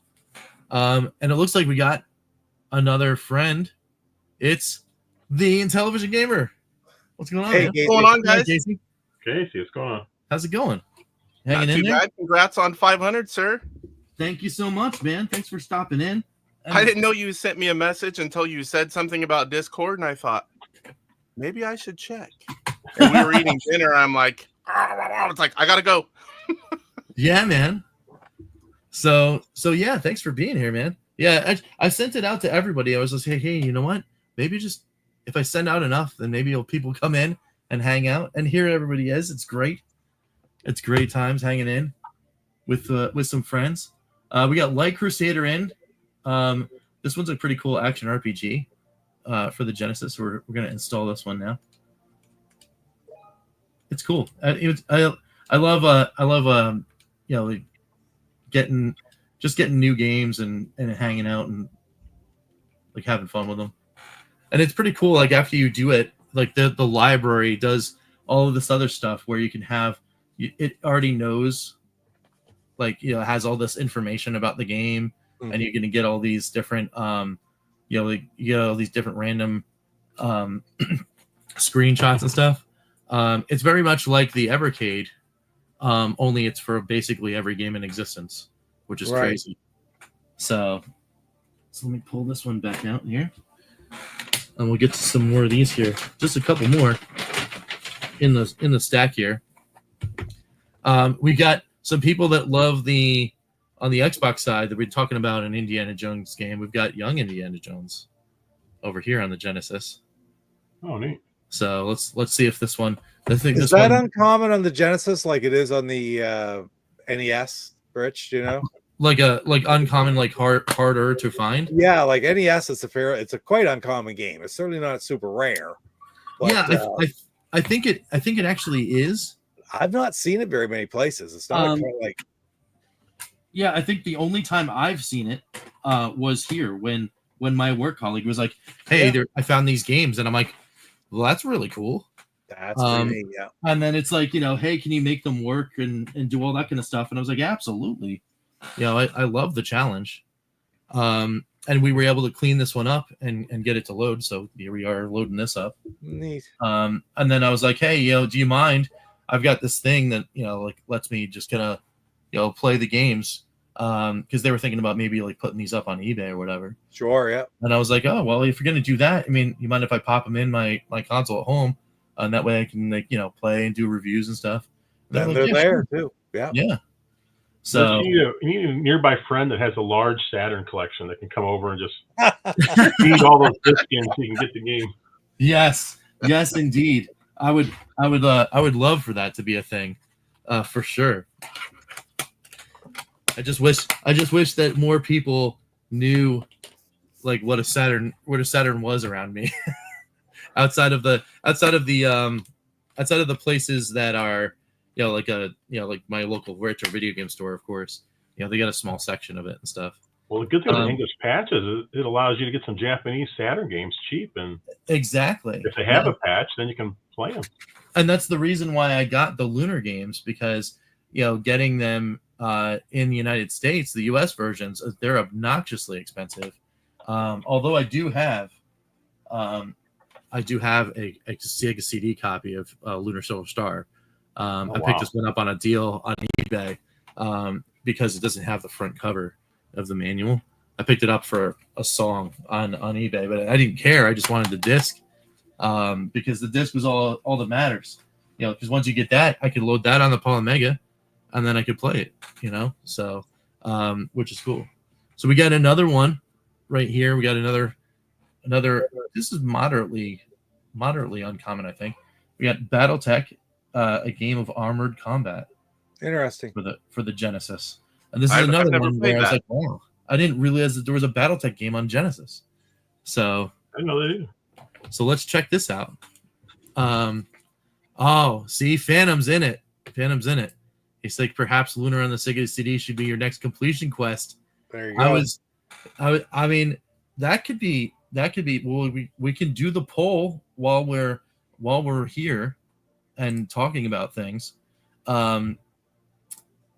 And it looks like we got another friend. It's the Intellivision Gamer. What's going on? Hey, what's going on, guys? Casey, what's going on? How's it going? Hanging in there? Bad. Congrats on 500, sir. Thank you so much, man. Thanks for stopping in. I didn't know you sent me a message until you said something about Discord, and I thought, maybe I should check. And we were eating dinner. I'm like, it's like, I got to go. Yeah, man. So yeah, thanks for being here, man. Yeah, I sent it out to everybody. I was just like, hey, you know what? Maybe just if I send out enough, then maybe people come in and hang out. And here everybody is. It's great. It's great times hanging in with some friends. We got Light Crusader in. This one's a pretty cool action RPG for the Genesis. We're gonna install this one now. It's cool. I love getting new games and hanging out and like having fun with them. And it's pretty cool. Like after you do it, like the library does all of this other stuff where you can have it already knows, like, has all this information about the game, and you're gonna get all these different you get all these different random screenshots and stuff. It's very much like the Evercade, only it's for basically every game in existence, which is crazy. So let me pull this one back out here, and we'll get to some more of these here. Just a couple more in the stack here. We got some people that love on the Xbox side that we're talking about an Indiana Jones game. We've got young Indiana Jones over here on the Genesis. Oh, neat. So let's see if this one. Is that uncommon on the Genesis like it is on the NES, Rich? Do you know? Like uncommon, like harder to find. Yeah, like NES, it's a quite uncommon game. It's certainly not super rare. But, yeah, I think it actually is. I've not seen it very many places. It's not like. Yeah, I think the only time I've seen it was here when my work colleague was like, "Hey, I found these games," and I'm like, "Well, that's really cool." That's pretty neat, yeah. And then it's like, hey, can you make them work and do all that kind of stuff? And I was like, absolutely. I love the challenge. And we were able to clean this one up and get it to load. So here we are loading this up. Neat. And then I was like, hey, do you mind? I've got this thing that, like lets me just kind of, play the games. Because they were thinking about maybe like putting these up on eBay or whatever. Sure, yeah. And I was like, oh, well, if you're going to do that, I mean, you mind if I pop them in my console at home? And that way I can, like, play and do reviews and stuff. And Then like, they're there, sure. too. Yeah. Yeah. So you need a nearby friend that has a large Saturn collection that can come over and just feed all those discs in so you can get the game. Yes, indeed. I would love for that to be a thing, for sure. I just wish that more people knew like what a Saturn was around me. outside of the places that are like my local retro video game store, of course. They got a small section of it and stuff. Well, the good thing with English patches is it allows you to get some Japanese Saturn games cheap, and exactly if they have a patch, then you can play them. And that's the reason why I got the Lunar games, because getting them in the United States, the US versions, they're obnoxiously expensive. Although I do have a Sega CD copy of Lunar Silver Star. I picked this one up on a deal on eBay because it doesn't have the front cover of the manual. I picked it up for a song on eBay, but I didn't care. I just wanted the disc because the disc was all that matters. Because once you get that, I could load that on the Polymega, and then I could play it. So which is cool. So we got another one right here. We got another. This is moderately uncommon, I think. We got BattleTech, a game of armored combat. Interesting. For the Genesis. And this is another one where I was like, oh, I didn't realize that there was a BattleTech game on Genesis. So I know they do. So let's check this out. Oh, see, Phantom's in it. It's like perhaps Lunar on the Sega CD should be your next completion quest. There you go. I mean, that could be. Well, we can do the poll while we're here and talking about things.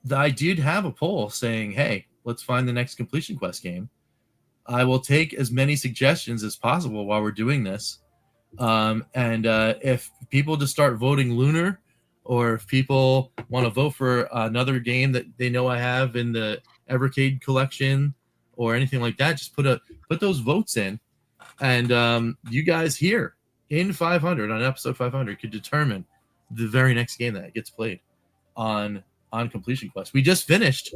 I did have a poll saying, hey, let's find the next completion quest game. I will take as many suggestions as possible while we're doing this. And if people just start voting Lunar, or if people want to vote for another game that they know I have in the Evercade collection or anything like that, just put those votes in. And you guys here in 500 on episode 500 could determine the very next game that gets played on Completion Quest. We just finished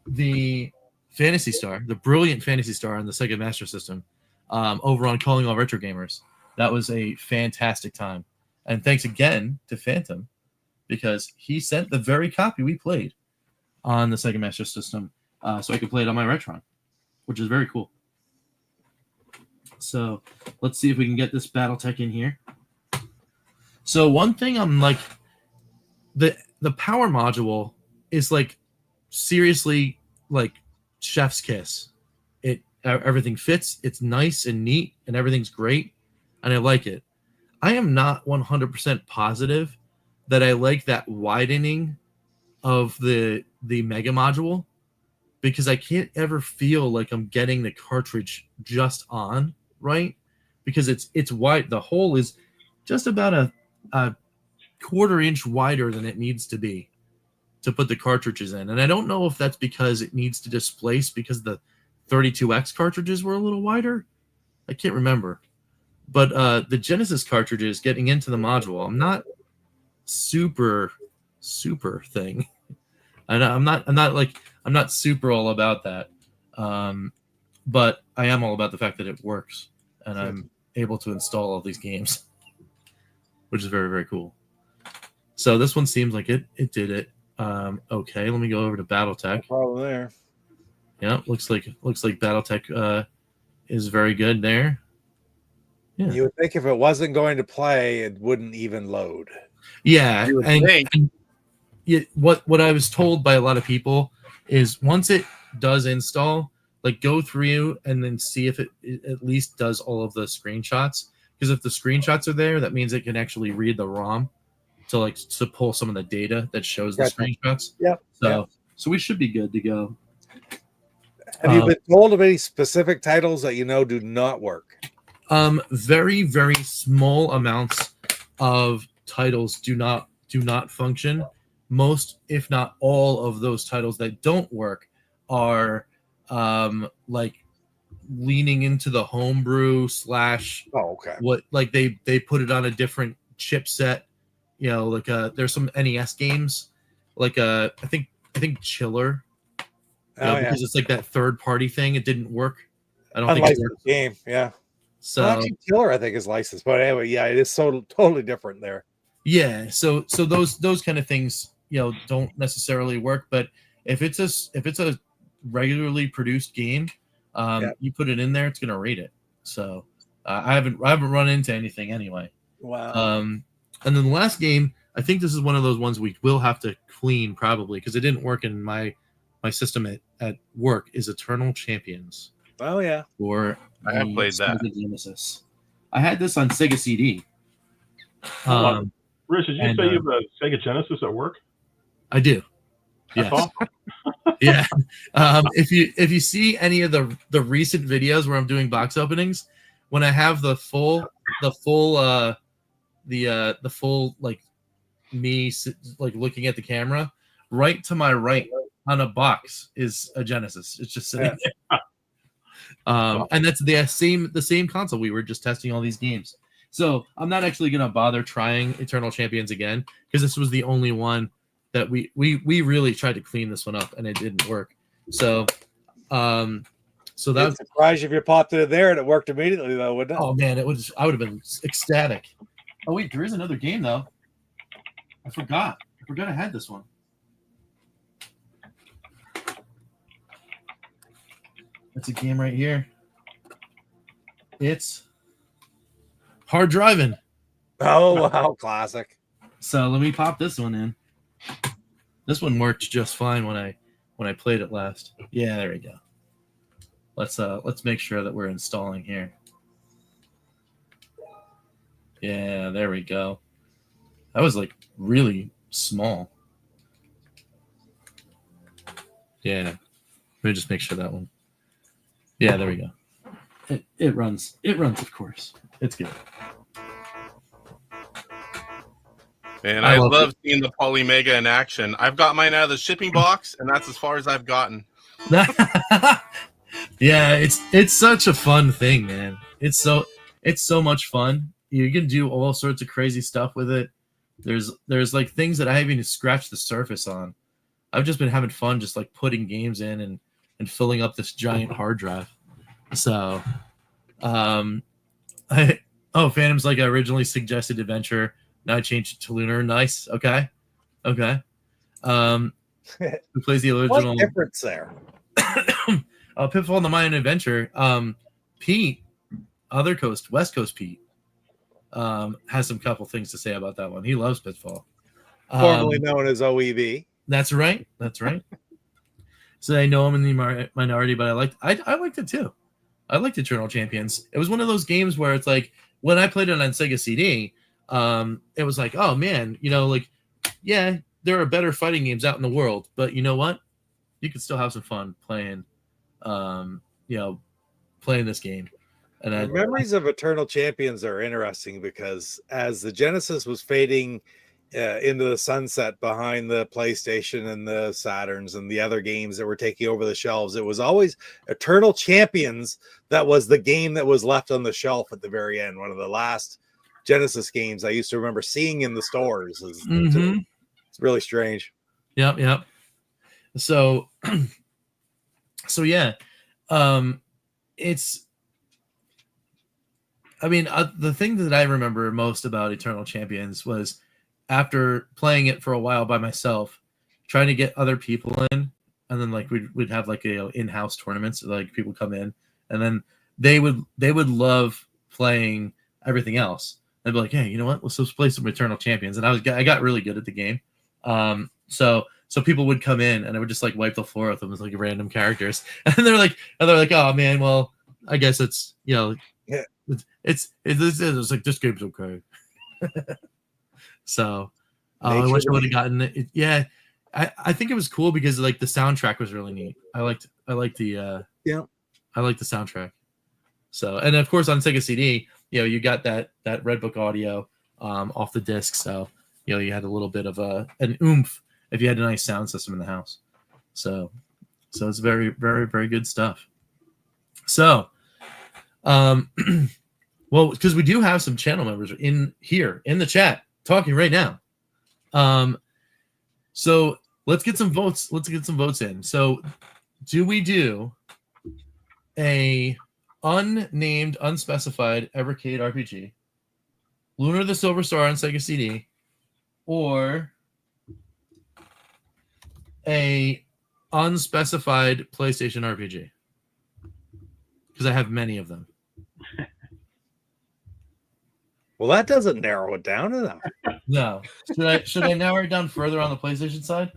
the Phantasy Star, the brilliant Phantasy Star on the Sega Master System, over on Calling All Retro Gamers. That was a fantastic time. And thanks again to Phantom, because he sent the very copy we played on the Sega Master System, so I could play it on my Retron, which is very cool. So let's see if we can get this BattleTech in here. So one thing I'm like, the power module is like seriously like chef's kiss. Everything fits. It's nice and neat, and everything's great, and I like it. I am not 100% positive that I like that widening of the Mega module, because I can't ever feel like I'm getting the cartridge just on right, because it's wide. The hole is just about a quarter-inch wider than it needs to be to put the cartridges in. And I don't know if that's because it needs to displace because the 32X cartridges were a little wider. I can't remember. But the Genesis cartridges getting into the module, I'm not super thing. And I'm not super all about that. But I am all about the fact that it works, and I'm able to install all these games, which is very, very cool. So this one seems like it did it. Okay, let me go over to BattleTech. No problem there. Yeah, looks like BattleTech is very good there. Yeah. You would think if it wasn't going to play, it wouldn't even load. Yeah, and what I was told by a lot of people is once it does install, like go through and then see if it at least does all of the screenshots, because if the screenshots are there, that means it can actually read the ROM to pull some of the data that shows the screenshots. Yep. So we should be good to go. Have you been told of any specific titles that you know do not work? Very, very small amounts of titles do not function. Most, if not all, of those titles that don't work are like leaning into the homebrew / what, like they put it on a different chipset. You know, like there's some NES games, like I think Chiller. Because it's like that third party thing. It didn't work. I don't think it worked. Game. Yeah. So actually, Killer I think is licensed, but anyway, yeah, it is so totally different there. Yeah. So those kind of things, don't necessarily work. But if it's a regularly produced game, you put it in there, it's gonna rate it. So I haven't run into anything anyway. Wow. And then the last game, I think this is one of those ones we will have to clean probably because it didn't work in my system at work, is Eternal Champions. Oh yeah. Or I have played that. Genesis. I had this on Sega CD. Rich, did you say you have a Sega Genesis at work? I do. That's awesome. Yeah. If you see any of the recent videos where I'm doing box openings, when I have the full like me like looking at the camera, right to my right on a box is a Genesis. It's just sitting there. And that's the same console. We were just testing all these games. So I'm not actually gonna bother trying Eternal Champions again because this was the only one that we really tried to clean this one up and it didn't work. So that's surprised if you popped it in there and it worked immediately though, wouldn't it? Oh man, I would have been ecstatic. Oh wait, there is another game though. I forgot I had this one. It's a game right here. It's Hard Driving. Oh wow, classic. So let me pop this one in. This one worked just fine when I played it last. Yeah, there we go. Let's make sure that we're installing here. Yeah, there we go. That was like really small. Yeah. Let me just make sure that one. Yeah, there we go. It runs. It runs, of course. It's good. And I love seeing the Polymega in action. I've got mine out of the shipping box, and that's as far as I've gotten. Yeah, it's such a fun thing, man. It's so much fun. You can do all sorts of crazy stuff with it. There's like things that I haven't even scratched the surface on. I've just been having fun just like putting games in and filling up this giant hard drive. So Phantom's like I originally suggested Adventure. Now I changed it to Lunar. Nice. Okay. Who plays the original? What difference there? Pitfall in the Mayan Adventure. Pete, other coast, West Coast Pete, has some couple things to say about that one. He loves Pitfall. Formerly known as OEV. That's right. So I know I'm in the minority, but I liked it too. I liked Eternal Champions. It was one of those games where it's like when I played it on Sega CD, it was like, oh man, like, yeah, there are better fighting games out in the world, but you know what? You can still have some fun playing, playing this game. And memories of Eternal Champions are interesting because as the Genesis was fading into the sunset behind the PlayStation and the Saturns and the other games that were taking over the shelves, it was always Eternal Champions that was the game that was left on the shelf at the very end. One of the last Genesis games I used to remember seeing in the stores. It's really strange. Yep. So yeah, it's. I mean, the thing that I remember most about Eternal Champions was after playing it for a while by myself, trying to get other people in, and then like we'd have like in-house tournaments, like people come in, and then they would love playing everything else. They'd be like, hey, you know what? Let's play some Eternal Champions, and I got really good at the game. So people would come in, and I would just like wipe the floor with them as like random characters, and they're like, oh man, well, I guess it's It's like this game's okay. So I wish I would have gotten it. Yeah, I think it was cool because like the soundtrack was really neat. I liked the soundtrack. So, and of course on Sega CD, you got that Red Book audio off the disc. So, you had a little bit of an oomph if you had a nice sound system in the house. So it's very, very, very good stuff. So, well, because we do have some channel members in here in the chat talking right now. So let's get some votes. Let's get some votes in. So, do we do a unnamed, unspecified Evercade RPG, Lunar the Silver Star on Sega CD, or a unspecified PlayStation RPG? Because I have many of them. Well, that doesn't narrow it down enough. No. Should I narrow it down further on the PlayStation side?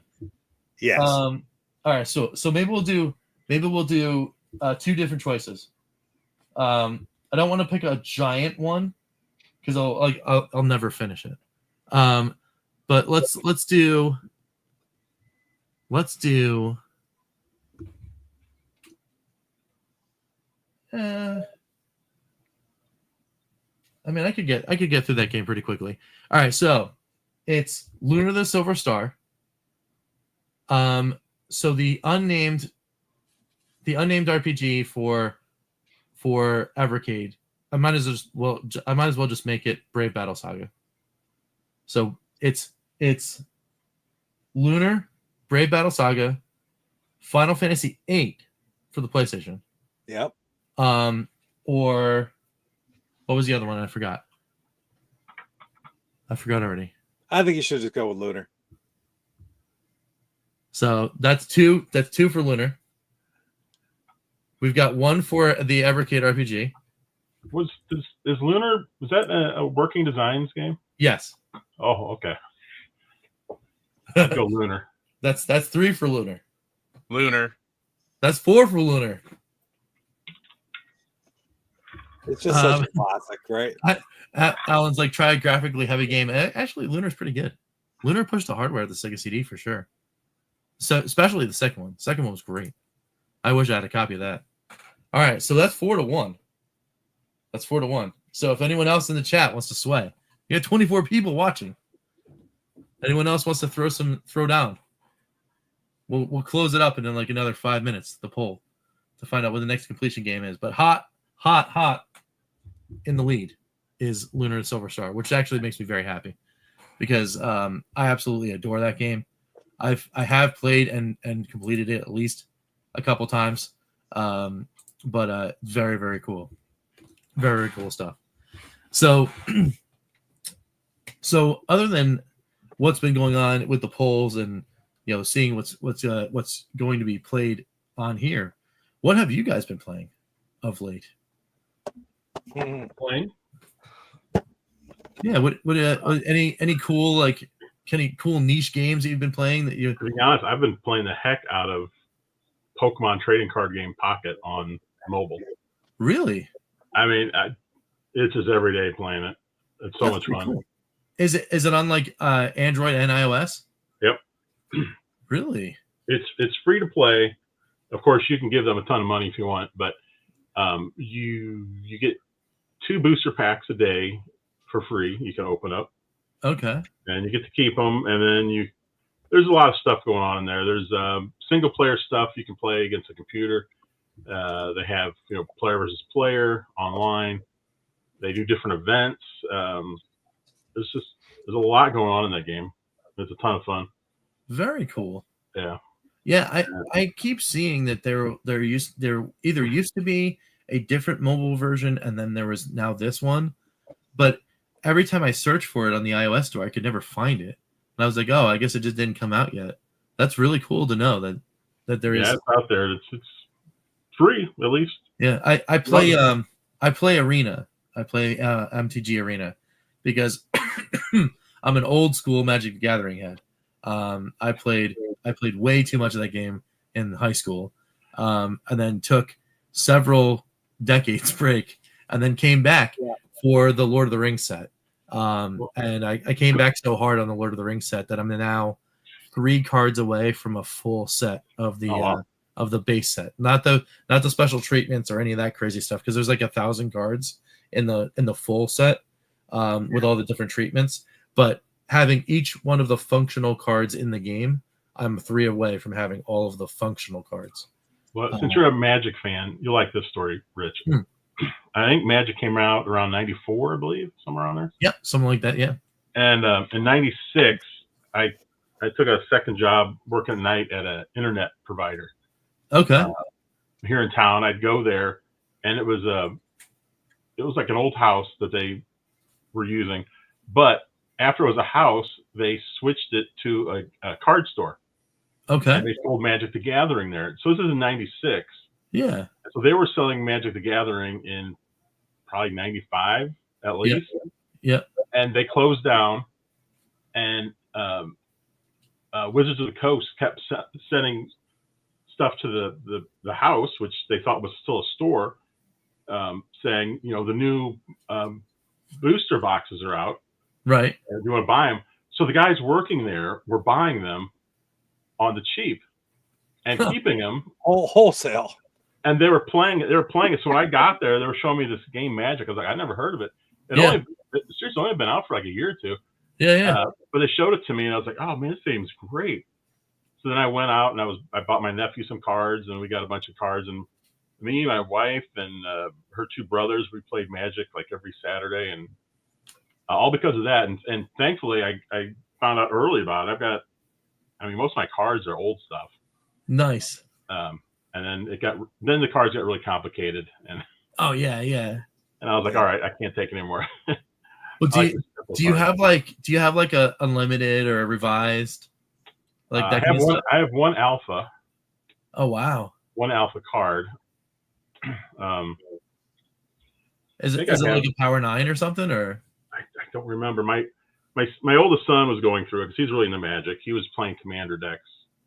Yes. All right. So maybe we'll do two different choices. I don't want to pick a giant one because I'll never finish it. But let's do. I mean, I could get through that game pretty quickly. All right, so it's Lunar the Silver Star. So the unnamed RPG for Evercade. I might as well just make it Brave Battle Saga. So it's Lunar, Brave Battle Saga, Final Fantasy VIII for the PlayStation. Yep. Or what was the other one? I forgot already. I think you should just go with Lunar. So that's two. That's two for Lunar. We've got one for the Evercade RPG. Is Lunar, was that a Working Designs game? Yes. Oh, okay. Go Lunar. That's three for Lunar. Lunar. That's four for Lunar. It's just such a classic, right? Alan's like, try a graphically heavy game. Actually, Lunar's pretty good. Lunar pushed the hardware of the Sega CD for sure. So especially the second one. Second one was great. I wish I had a copy of that. All right, so that's 4-1. That's 4-1. So if anyone else in the chat wants to sway, you got 24 people watching. Anyone else wants to throw down? We'll close it up in like another 5 minutes, the poll, to find out what the next completion game is. But hot in the lead is Lunar and Silver Star, which actually makes me very happy because I absolutely adore that game. I have played and completed it at least a couple times, but very, very cool. Very, very cool stuff. So other than what's been going on with the polls and seeing what's going to be played on here, what have you guys been playing of late? Playing? Yeah. What any cool cool niche games that you've been playing that you? To be honest, I've been playing the heck out of Pokemon trading card game Pocket on mobile. Really? I mean, it's just every day playing it. It's so much fun. Cool. Is it on like Android and iOS? Yep. Really? It's free to play. Of course, you can give them a ton of money if you want, but you get 2 booster packs a day for free. You can open up. Okay. And you get to keep them, and then there's a lot of stuff going on in there. There's single player stuff you can play against a computer. They have player versus player online. They do different events. There's a lot going on in that game. It's a ton of fun. Very cool. Yeah. Yeah, I keep seeing that there either used to be a different mobile version and then there was now this one, but every time I search for it on the iOS store, I could never find it. And I was like, oh, I guess it just didn't come out yet. That's really cool to know that there is. Yeah, it's out there. It's free at least. Yeah, I play Arena. I play MTG Arena because I'm an old school Magic the Gathering head. I played way too much of that game in high school, and then took several decades break and then came back for the Lord of the Rings set. And I came back so hard on the Lord of the Rings set that I'm now 3 cards away from a full set of the base set, not the special treatments or any of that crazy stuff, because there's like 1,000 cards in the full set with all the different treatments. But having each one of the functional cards in the game, I'm 3 away from having all of the functional cards. Well, since you're a Magic fan, you'll like this story, Rich. I think Magic came out around 94, I believe, somewhere around there. Yeah, something like that, yeah. And in 96, I took a second job working at night at an internet provider. Okay. Here in town, I'd go there, and it was like an old house that they were using. But after it was a house, they switched it to a card store. Okay. And they sold Magic the Gathering there. So this is in 96. Yeah. So they were selling Magic the Gathering in probably 95 at least. Yeah. And they closed down, and Wizards of the Coast kept sending stuff to the house, which they thought was still a store, saying, the new booster boxes are out. Right. And you want to buy them. So the guys working there were buying them on the cheap and keeping them wholesale. And they were playing it. So when I got there, they were showing me this game Magic. I was like, I never heard of it. It's only been out for like a year or two. Yeah. But they showed it to me, and I was like, oh man, this game's great. So then I went out and I bought my nephew some cards, and we got a bunch of cards. And me, my wife, and her 2 brothers, we played Magic like every Saturday, and all because of that. And thankfully, I found out early about it. Most of my cards are old stuff. Nice. And then the cards got really complicated, and yeah. And I was like, all right, I can't take it anymore. Well, do you have like a unlimited or a revised? Like that I have one alpha. Oh wow. One alpha card. Is it like a Power 9 or something, or? I don't remember. My oldest son was going through it because he's really into Magic. He was playing Commander decks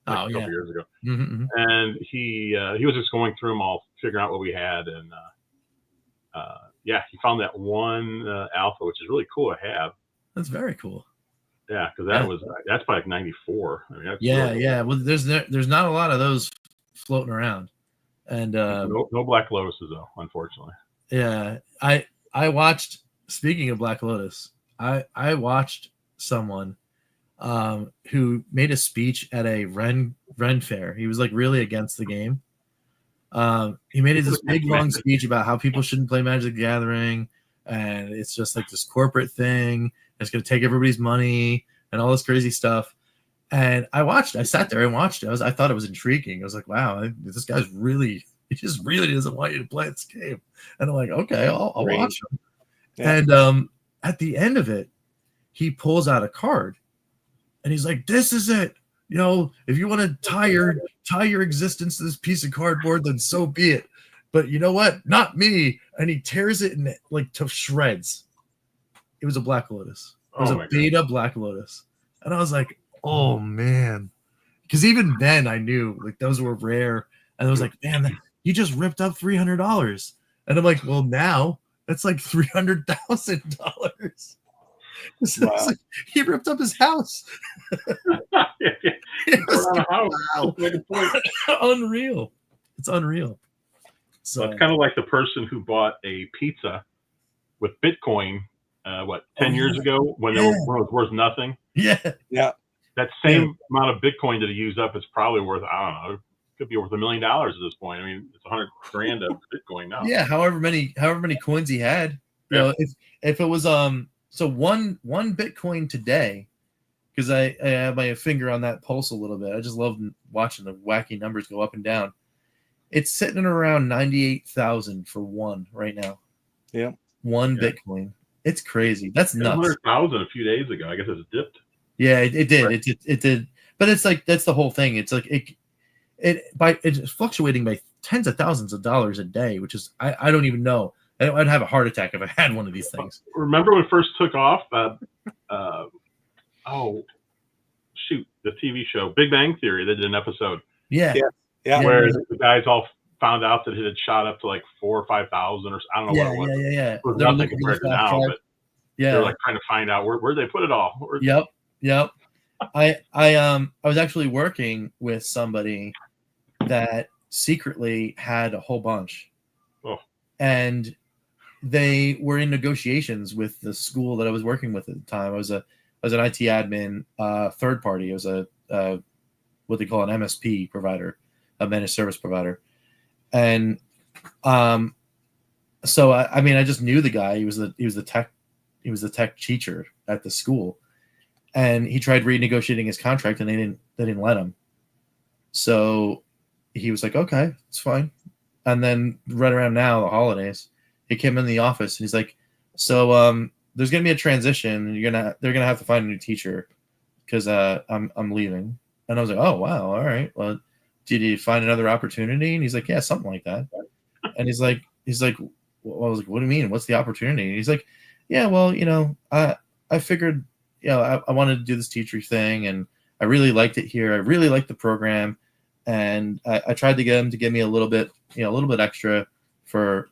a couple years ago, and he was just going through them all, figuring out what we had, and he found that one alpha, which is really cool to have. That's very cool. Yeah, because that's probably like 94. Well, there's not a lot of those floating around, and no Black Lotuses though, unfortunately. Yeah, I watched. Speaking of Black Lotus, I watched someone who made a speech at a Ren fair. He was like really against the game. He made this big long speech about how people shouldn't play Magic the Gathering, and it's just like this corporate thing. It's going to take everybody's money and all this crazy stuff. And I sat there and watched it. I thought it was intriguing. I was like, wow, this guy's he just really doesn't want you to play this game. And I'm like, okay, I'll watch him. Yeah. And at the end of it, he pulls out a card and he's like, this is it. If you want to tie your existence to this piece of cardboard, then so be it. But you know what? Not me. And he tears it to shreds. It was a Black Lotus. It was a beta Black Lotus. And I was like, oh man. Because even then I knew like those were rare. And I was like, man, you just ripped up $300. And I'm like, well, now that's like $300,000. So wow. Like, he ripped up his house. Wow. Unreal. It's unreal. So it's kind of like the person who bought a pizza with Bitcoin 10 years ago when it was worth nothing. Yeah. That same amount of Bitcoin that he used up is probably worth, I don't know, it could be worth $1 million at this point. I mean, it's $100,000 of Bitcoin now. Yeah, however many coins he had. If it was so one Bitcoin today, because I have my finger on that pulse a little bit. I just love watching the wacky numbers go up and down. It's sitting around 98,000 for one right now. Yeah. One Bitcoin. It's crays. That's nuts. 100,000 a few days ago. I guess it's dipped. Yeah, it did. Right. It did. But it's like that's the whole thing. It's like it's fluctuating by tens of thousands of dollars a day, which is I don't even know. I'd have a heart attack if I had one of these things. Remember when it first took off? The TV show Big Bang Theory. They did an episode. Yeah. Where the guys all found out that it had shot up to like 4,000 or 5,000 or I don't know what it was. Yeah. It was They're nothing looking compared for to the flash now, drive. but Yeah. they're like trying to find out where they put it all. Yep. I was actually working with somebody that secretly had a whole bunch. Oh. And they were in negotiations with the school that I was working with at the time. I was an IT admin, third party. It was a what they call an MSP provider, a managed service provider. And so I just knew the guy. He was the tech teacher at the school. And he tried renegotiating his contract, and they didn't let him. So he was like, "Okay, it's fine." And then right around now, the holidays, he came in the office and he's like, "So there's gonna be a transition. They're gonna have to find a new teacher because I'm leaving." And I was like, "Oh wow, all right. Well, did you find another opportunity?" And he's like, "Yeah, something like that." And he's like, well, I was like, "What do you mean? What's the opportunity?" And he's like, "Yeah, well, I figured." I wanted to do this teacher thing, and I really liked it here. I really liked the program, and I tried to get him to give me a little bit extra for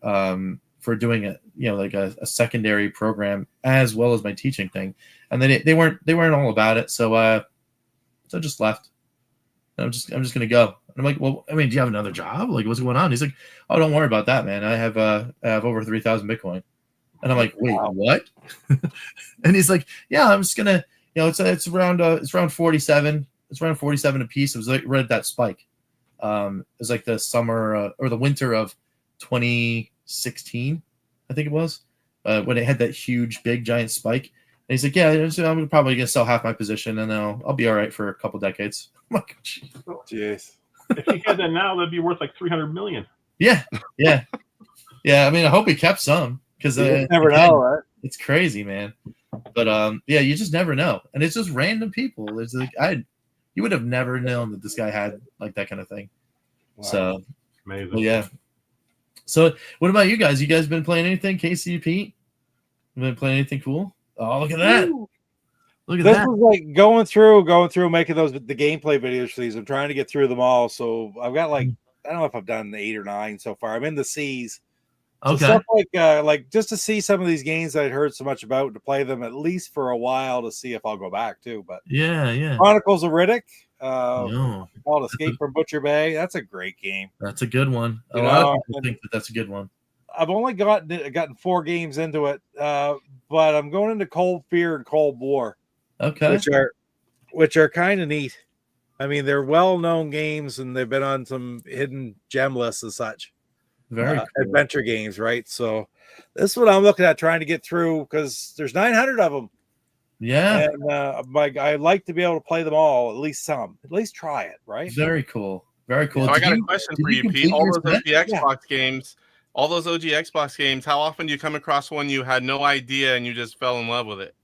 doing it, like a secondary program as well as my teaching thing. And then they weren't all about it, so I just left. And I'm just gonna go. And I'm like, well, I mean, do you have another job? Like, what's going on? He's like, oh, don't worry about that, man. I have over 3,000 Bitcoin. And I'm like, wait, what? And he's like, yeah, I'm just gonna, it's around 47. It's around 47 a piece. It was like right at that spike. It was like the summer or the winter of 2016, I think it was, when it had that huge, big, giant spike. And he's like, yeah, I'm probably gonna sell half my position, and then I'll be all right for a couple decades. I'm like, jeez. If he had that now, that'd be worth like 300 million. Yeah. I mean, I hope he kept some. Because never know, right? It's crazy, man. But yeah, you just never know, and it's just random people. It's like you would have never known that this guy had like that kind of thing. Wow. So amazing. Well, yeah. So what about you guys? You guys been playing anything? Casey, Pete, you been playing anything cool? Oh, look at that! Ooh. Look at this that! This was like going through, making the gameplay videos for these. I'm trying to get through them all. So I've got like I don't know if I've done 8 or 9 so far. I'm in the C's. So okay. Stuff like just to see some of these games that I'd heard so much about, to play them at least for a while to see if I'll go back too. But yeah. Chronicles of Riddick, called Escape from Butcher Bay. That's a great game. That's a good one. A lot of people think that's a good one. I've only gotten 4 games into it, but I'm going into Cold Fear and Cold War. Okay. Which are kind of neat. I mean, they're well-known games, and they've been on some hidden gem lists and such. Very cool. Adventure games, right? So this is what I'm looking at, trying to get through, because there's 900 of them. Yeah. And I like to be able to play them all, at least try it, right? Very cool. Very cool. So I got a question for you, Pete. All those OG Xbox games, how often do you come across one you had no idea and you just fell in love with it?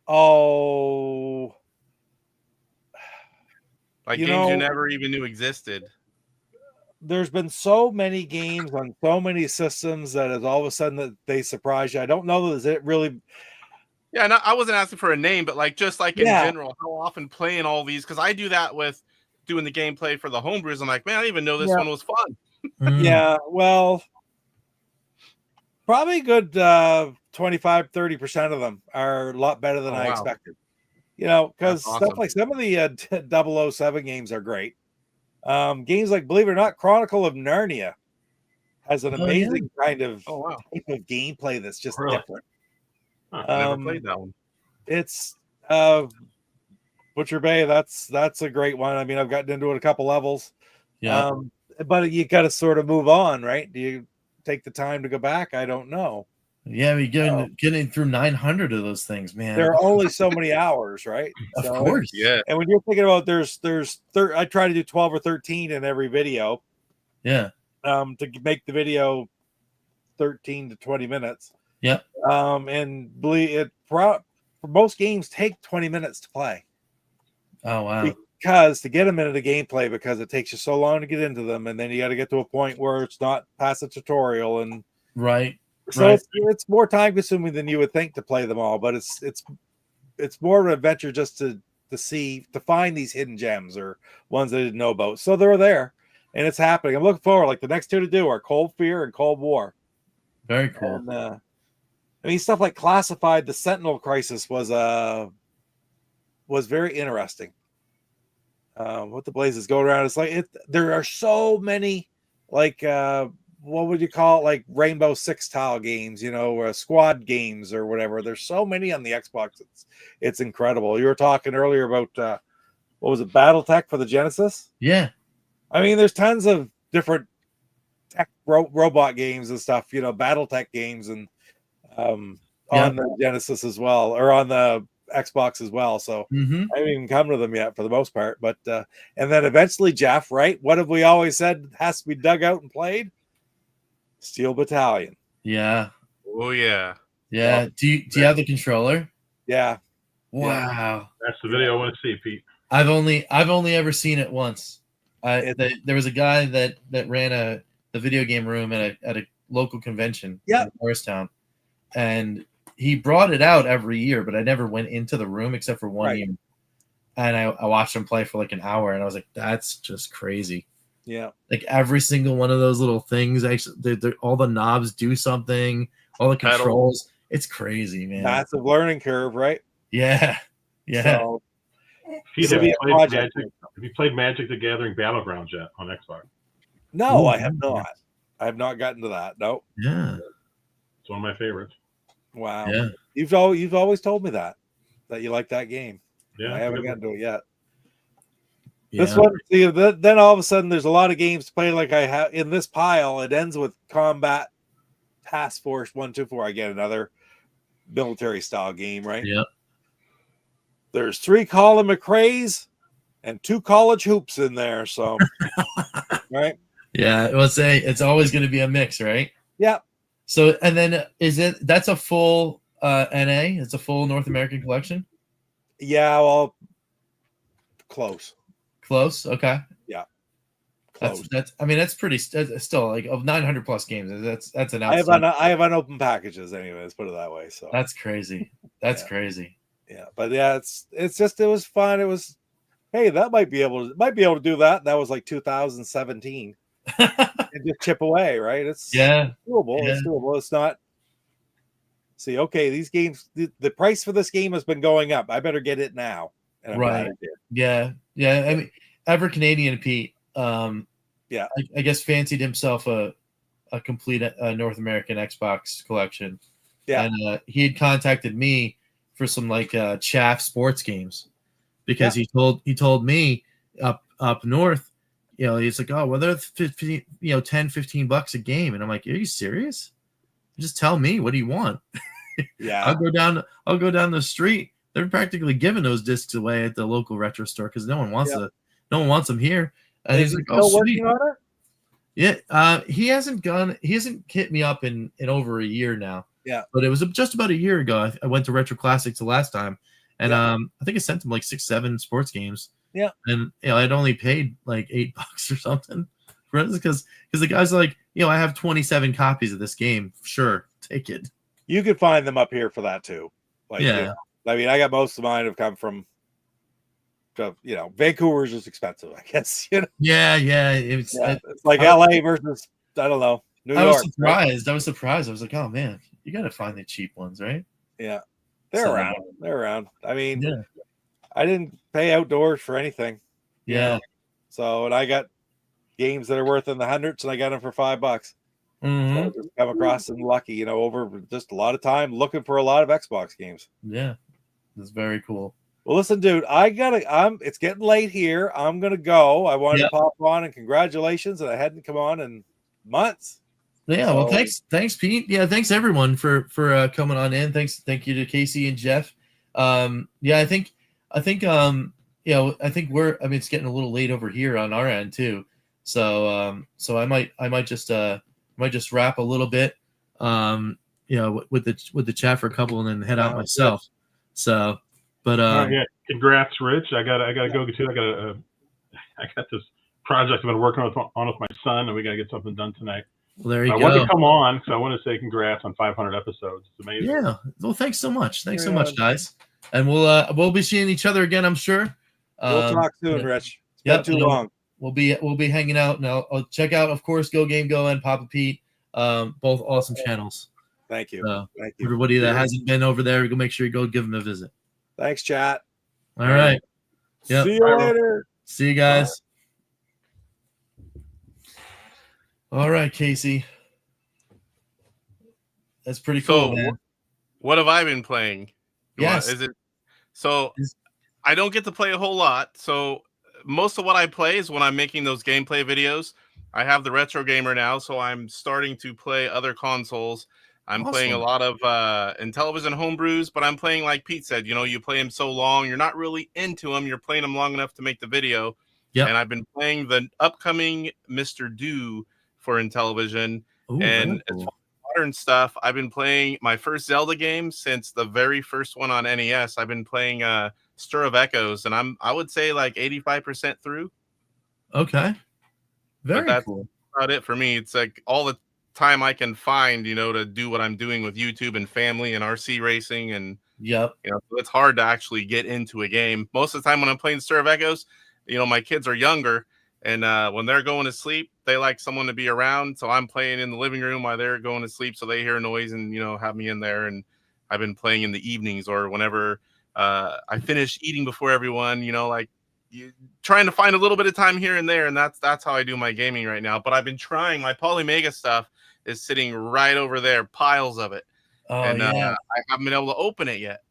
Oh, like games you never even knew existed. There's been so many games on so many systems that is all of a sudden that they surprise you. I don't know that it really. Yeah, no, I wasn't asking for a name, but in general, how often playing all these? Because I do that with doing the gameplay for the homebrews. I'm like, man, I didn't even know this one was fun. Yeah, well, probably a good 25-30% of them are a lot better than I expected. Because stuff like some of the 007 games are great. Games like, believe it or not, Chronicle of Narnia has an amazing kind of type of gameplay that's just different. I never played that one. It's Butcher Bay. That's a great one. I mean, I've gotten into it a couple levels. Yeah. But you got to sort of move on, right? Do you take the time to go back? I don't know. Yeah, we getting through 900 of those things, man. There are only so many hours, right? Of course, yeah. And when you're thinking about I try to do 12 or 13 in every video. Yeah. To make the video 13 to 20 minutes. Yeah. And for most games take 20 minutes to play. Oh wow. Because to get a minute of gameplay, because it takes you so long to get into them, and then you got to get to a point where it's not past the tutorial, and right. So it's more time consuming than you would think to play them all, but it's more of an adventure just to find these hidden gems or ones I didn't know about. So they're there. and it's happening. I'm looking forward. Like the next 2 to do are Cold Fear and Cold War. Very cool. And, I mean, stuff like Classified, the Sentinel Crisis was very interesting. What the blazes going around? It's like there are so many, like what would you call it? Like Rainbow Six tile games, or squad games or whatever. There's so many on the Xbox. It's incredible. You were talking earlier about what was it, BattleTech for the Genesis? Yeah. I mean, there's tons of different tech robot games and stuff. BattleTech games and on the Genesis as well, or on the Xbox as well. So I haven't even come to them yet for the most part. But and then eventually, Jeff, right? What have we always said has to be dug out and played? Steel Battalion. Yeah. Oh yeah. Yeah. Do you have the controller? Yeah. Wow. That's the video I want to see, Pete. I've only ever seen it once. There was a guy that ran the video game room at a local convention in Morristown, and he brought it out every year, but I never went into the room except for one year. And I watched him play for like an hour, and I was like, that's just crazy. Yeah. Like every single one of those little things, actually, all the knobs do something, all the controls. It's crazy, man. That's a learning curve, right? Yeah. Yeah. So, Pete, have you played Magic the Gathering Battlegrounds yet on Xbox? No, I have not. I have not gotten to that. No. Yeah. It's one of my favorites. Wow. Yeah. You've always told me that you like that game. Yeah. I haven't gotten to it yet. Yeah. This one, see, then all of a sudden there's a lot of games to play. Like I have in this pile, it ends with Combat Task Force 124. I get another military style game, right? Yep. There's 3 Colin McRae's and 2 college hoops in there. So, right? Yeah. It's always going to be a mix, right? Yeah. So, and then that's a full NA? It's a full North American collection? Yeah. Well, close. Close. Okay. Yeah. Close. That's pretty still like of 900 plus games. That's an I have unopened packages anyway. Let's put it that way. So that's crazy. That's crazy. Yeah, but yeah, it's just it was fun. It was, hey, that might be able to do that. That was like 2017. And just chip away, right? It's doable. Yeah. It's doable. It's not. See, okay, these games, the price for this game has been going up. I better get it now. And I'm glad I did. Yeah. I mean, EverCanadian Pete. I guess fancied himself a complete North American Xbox collection. Yeah, and he had contacted me for some like chaff sports games because he told me up north, he's like, oh, well, they're 15, $10-15 a game, and I'm like, are you serious? Just tell me, what do you want? Yeah, I'll go down the street. They're practically giving those discs away at the local retro store because no one wants them here. And he's like, oh, sweet. On it? Yeah, he hasn't hit me up in over a year now. Yeah, but it was just about a year ago. I went to Retro Classics the last time, and I think I sent him like 6-7 sports games. Yeah, and I'd only paid like $8 or something for it because the guy's like, I have 27 copies of this game. Sure, take it. You could find them up here for that too. Like, I mean, I got most of mine have come from. Vancouver's just expensive, I guess. Yeah. It's like LA versus I don't know. New York. I was surprised. I was like, oh man, you got to find the cheap ones, right? Yeah, they're around. I mean, I didn't pay outdoors for anything. Yeah. So, and I got games that are worth in the hundreds, and I got them for $5. Mm-hmm. So I just come across them lucky, over just a lot of time looking for a lot of Xbox games. Yeah, that's very cool. Well, listen, dude, it's getting late here. I'm gonna go. I wanted to pop on and congratulations, and I hadn't come on in months. Yeah, well, thanks, Pete. Yeah, thanks everyone for coming on in. Thank you to Casey and Jeff. I think it's getting a little late over here on our end too. So I might just wrap a little bit, with the chat for a couple and then head out myself. So. But congrats, Rich. I gotta go too. I got this project I've been working on with my son, and we gotta get something done tonight. Well, there you go. I want to come on because I want to say congrats on 500 episodes. It's amazing. Yeah. Well, thanks so much. Thanks so much, guys. And we'll be seeing each other again, I'm sure. We'll talk soon, Rich. It's been too long. we'll be hanging out, and I'll check out, of course, GoGameGo and Papa Pete, both awesome channels. Thank you. Thank you. Everybody that hasn't been over there, go make sure you go give them a visit. Thanks, chat. All right. Yep. See you later. See you guys. All right, Casey. That's pretty cool, man. What have I been playing? Yes. Is it so? I don't get to play a whole lot. So most of what I play is when I'm making those gameplay videos. I have the retro gamer now, so I'm starting to play other consoles. I'm playing a lot of Intellivision homebrews, but I'm playing like Pete said. You know, you play them so long, you're not really into them. You're playing them long enough to make the video. Yeah. And I've been playing the upcoming Mr. Do for Intellivision. Ooh, and cool. as far as modern stuff, I've been playing my first Zelda game since the very first one on NES. I've been playing Stir of Echoes, and I would say like 85% through. Okay. Very that's cool. About it for me. It's like all the time I can find, you know, to do what I'm doing with YouTube and family and RC racing, and yep, you know, so it's hard to actually get into a game. Most of the time when I'm playing Stir of Echoes, you know, my kids are younger, and when they're going to sleep, they like someone to be around. So I'm playing in the living room while they're going to sleep, so they hear noise and, you know, have me in there. And I've been playing in the evenings or whenever I finish eating before everyone, you know, like trying to find a little bit of time here and there. And that's how I do my gaming right now. But I've been trying. My Polymega stuff is sitting right over there, piles of it. Oh, and yeah. I haven't been able to open it yet.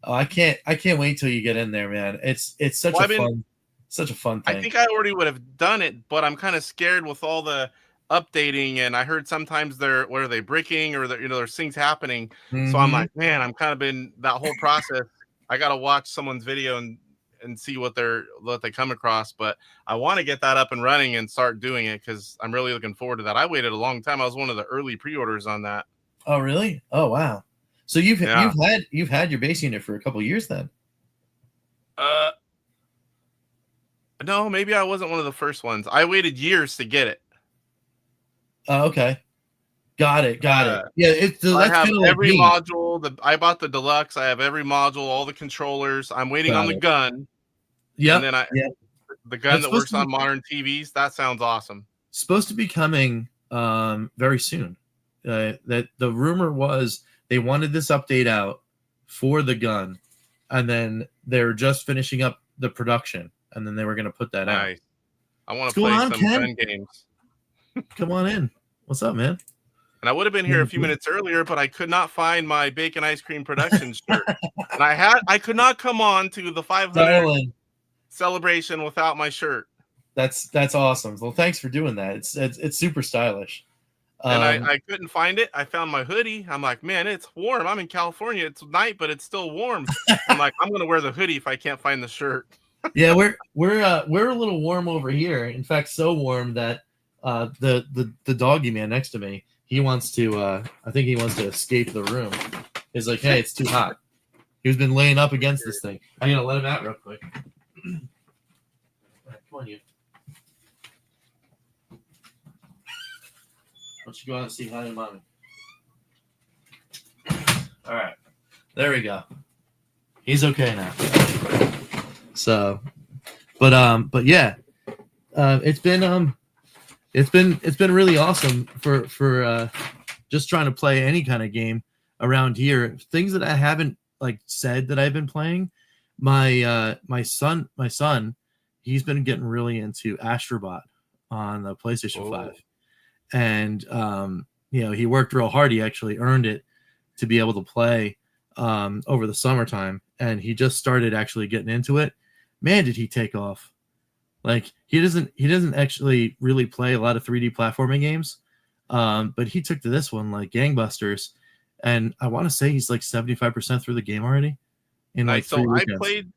Oh, I can't wait till you get in there, man. It's such a fun thing. I think I already would have done it, but I'm kind of scared with all the updating, and I heard sometimes they're breaking or you know, there's things happening. Mm-hmm. So I'm like, man, I'm kind of been that whole process. I got to watch someone's video and see what they come across, but I want to get that up and running and start doing it because I'm really looking forward to that. I waited a long time. I was one of the early pre-orders on that. Oh, really? Oh, wow. So you've had your base unit for a couple of years then? No, maybe I wasn't one of the first ones. I waited years to get it. Oh, okay. Got it. Yeah, I have every module. I bought the deluxe. I have every module, all the controllers. I'm waiting on the gun. Yeah. And then the gun that works on modern TVs. That sounds awesome. Supposed to be coming very soon. That the rumor was they wanted this update out for the gun, and then they're just finishing up the production, and then they were going to put that out. I want to play some gun games. Come on in. What's up, man? And I would have been here a few minutes earlier, but I could not find my Bacon Ice Cream Production shirt. And I could not come on to the 500 celebration without my shirt. That's awesome. Well, thanks for doing that. It's super stylish. And I couldn't find it. I found my hoodie. I'm like, man, it's warm. I'm in California. It's night, but it's still warm. I'm like, I'm gonna wear the hoodie if I can't find the shirt. Yeah, we're a little warm over here. In fact, so warm that the doggy man next to me, he wants to I think he wants to escape the room. He's like, hey, it's too hot. He's been laying up against this thing. I'm gonna let him out real quick. All right, come on, you. Why don't you go out and see hi to mommy? All right, there we go. He's okay now. So, but yeah, it's been really awesome for just trying to play any kind of game around here. Things that I haven't said that I've been playing. My son, he's been getting really into Astrobot on the PlayStation 5, and he worked real hard. He actually earned it to be able to play over the summertime, and he just started actually getting into it. Man, did he take off. He doesn't actually really play a lot of 3D platforming games, but he took to this one like gangbusters, and I want to say he's like 75% through the game already in like 3 weekends.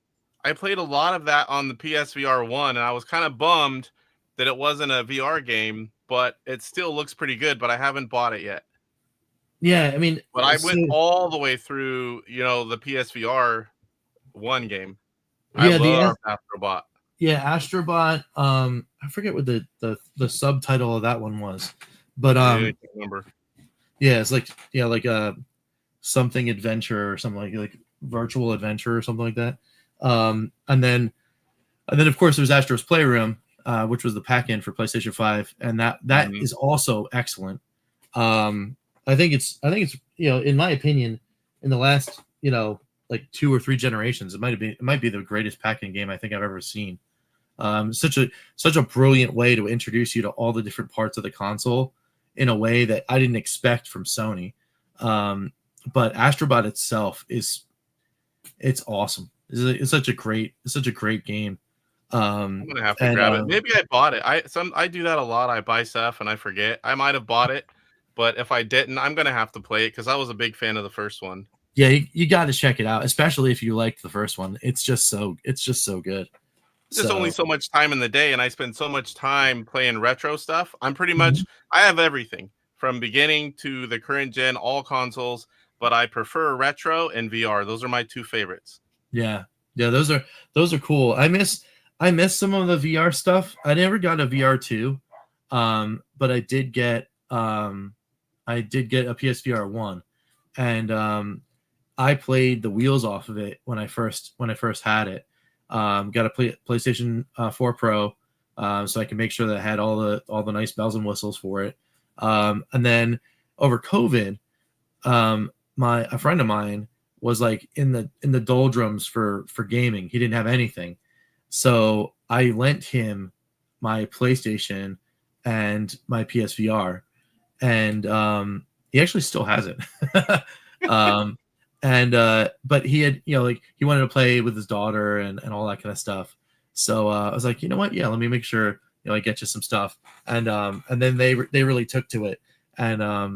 I played a lot of that on the PSVR 1, and I was kind of bummed that it wasn't a VR game, but it still looks pretty good, but I haven't bought it yet. Yeah, I mean, but I went all the way through, the PSVR 1 game. I love Astrobot. Yeah, Astrobot. I forget what the subtitle of that one was, but I can't remember. Yeah, it's like something adventure or something like virtual adventure or something like that. And then of course there's Astro's Playroom, which was the pack-in for PlayStation 5, and that is also excellent. I think it's in my opinion, in the last like 2 or 3 generations, it might be the greatest pack-in game I think I've ever seen. Such a brilliant way to introduce you to all the different parts of the console in a way that I didn't expect from Sony. But Astrobot itself it's awesome. It's such a great game. I'm gonna have to grab it. Maybe I bought it. I do that a lot. I buy stuff and I forget. I might have bought it, but if I didn't, I'm gonna have to play it because I was a big fan of the first one. Yeah, you got to check it out, especially if you liked the first one. It's just so good. There's only so much time in the day, and I spend so much time playing retro stuff. I'm pretty much I have everything from beginning to the current gen, all consoles, but I prefer retro and VR. Those are my 2 favorites. Yeah, those are cool. I miss some of the VR stuff. I never got a VR 2, but I did get a PSVR 1, and I played the wheels off of it when I first had it. Got a PlayStation 4 Pro, so I can make sure that I had all the nice bells and whistles for it. And then over COVID, a friend of mine was like in the doldrums for gaming. He didn't have anything, so I lent him my PlayStation and my PSVR, and he actually still has it. But he had, he wanted to play with his daughter and all that kind of stuff. So I was like, you know what? Yeah, let me make sure, I get you some stuff. And then they really took to it. And, I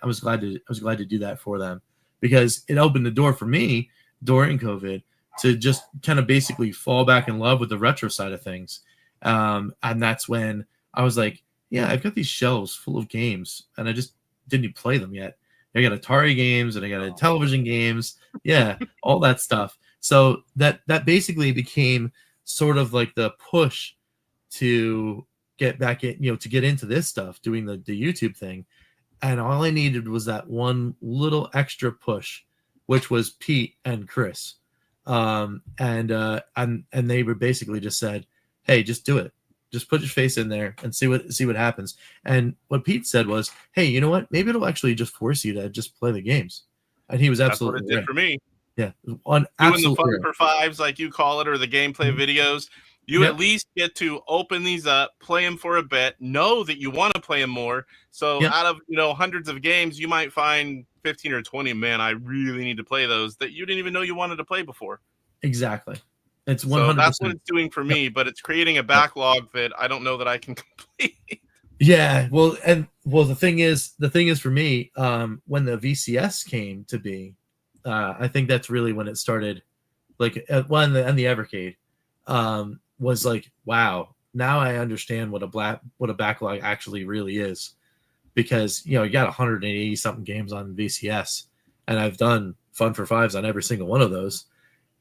was glad to do that for them, because it opened the door for me during COVID to just kind of basically fall back in love with the retro side of things. And that's when I was like, yeah, I've got these shelves full of games and I just didn't play them yet. I got Atari games and I got television games. Yeah, all that stuff. So that basically became sort of like the push to get back in, to get into this stuff, doing the YouTube thing. And all I needed was that one little extra push, which was Pete and Chris. And they were basically just said, hey, just do it. Just put your face in there and see what happens. And what Pete said was, hey, you know what? Maybe it'll actually just force you to just play the games. And he was absolutely That's what it did for me. Yeah. Doing the fun for fives, like you call it, or the gameplay videos, you at least get to open these up, play them for a bit, know that you want to play them more. So out of hundreds of games, you might find 15 or 20, man, I really need to play those that you didn't even know you wanted to play before. Exactly. It's 100%. So that's what it's doing for me, but it's creating a backlog that I don't know that I can complete. Yeah, the thing is for me, when the VCS came to be, I think that's really when it started. Like and the Evercade was like, wow, now I understand what a backlog actually really is, because you got 180 something games on VCS, and I've done fun for fives on every single one of those,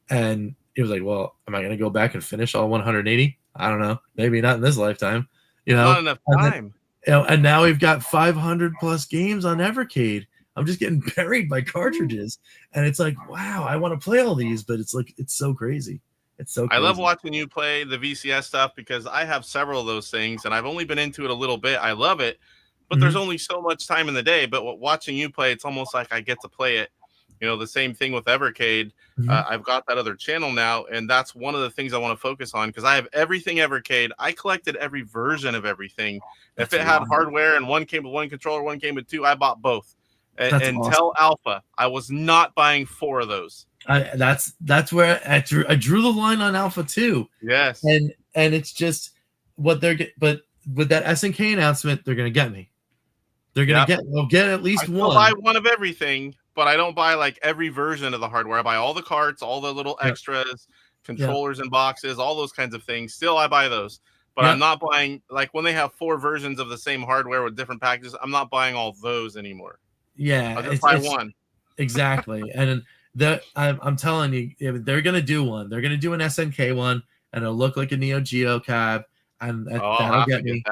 and it was like, well, am I going to go back and finish all 180? I don't know. Maybe not in this lifetime. Not enough time. And now we've got 500 plus games on Evercade. I'm just getting buried by cartridges, and it's like, wow, I want to play all these, but it's like, it's so crazy. It's so crazy. I love watching you play the VCS stuff because I have several of those things, and I've only been into it a little bit. I love it, but there's only so much time in the day. But watching you play, it's almost like I get to play it. The same thing with Evercade. I've got that other channel now, and that's one of the things I want to focus on because I have everything Evercade. I collected every version of everything. If it had hardware and one came with one controller, one came with two, I bought both. Until Alpha, I was not buying 4 of those. That's where I drew the line on Alpha too. Yes, and it's just what but with that SNK announcement, they're gonna get me. They'll get at least one. I buy one of everything. But I don't buy like every version of the hardware. I buy all the carts, all the little extras, controllers and boxes, all those kinds of things. Still, I buy those. But I'm not buying, like when they have 4 versions of the same hardware with different packages, I'm not buying all those anymore. Yeah. I'll just buy one. Exactly. And I'm telling you, they're going to do one. They're going to do an SNK one, and it'll look like a Neo Geo cab. And that'll get me.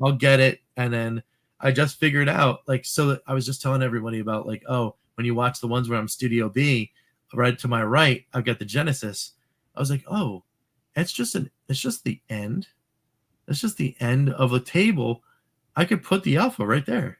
I'll get it. And then I just figured out, like, so I was just telling everybody about, like, when you watch the ones where I'm Studio B, right to my right, I've got the Genesis. I was like, oh, it's just the end That's just the end of a table. I could put the alpha right there,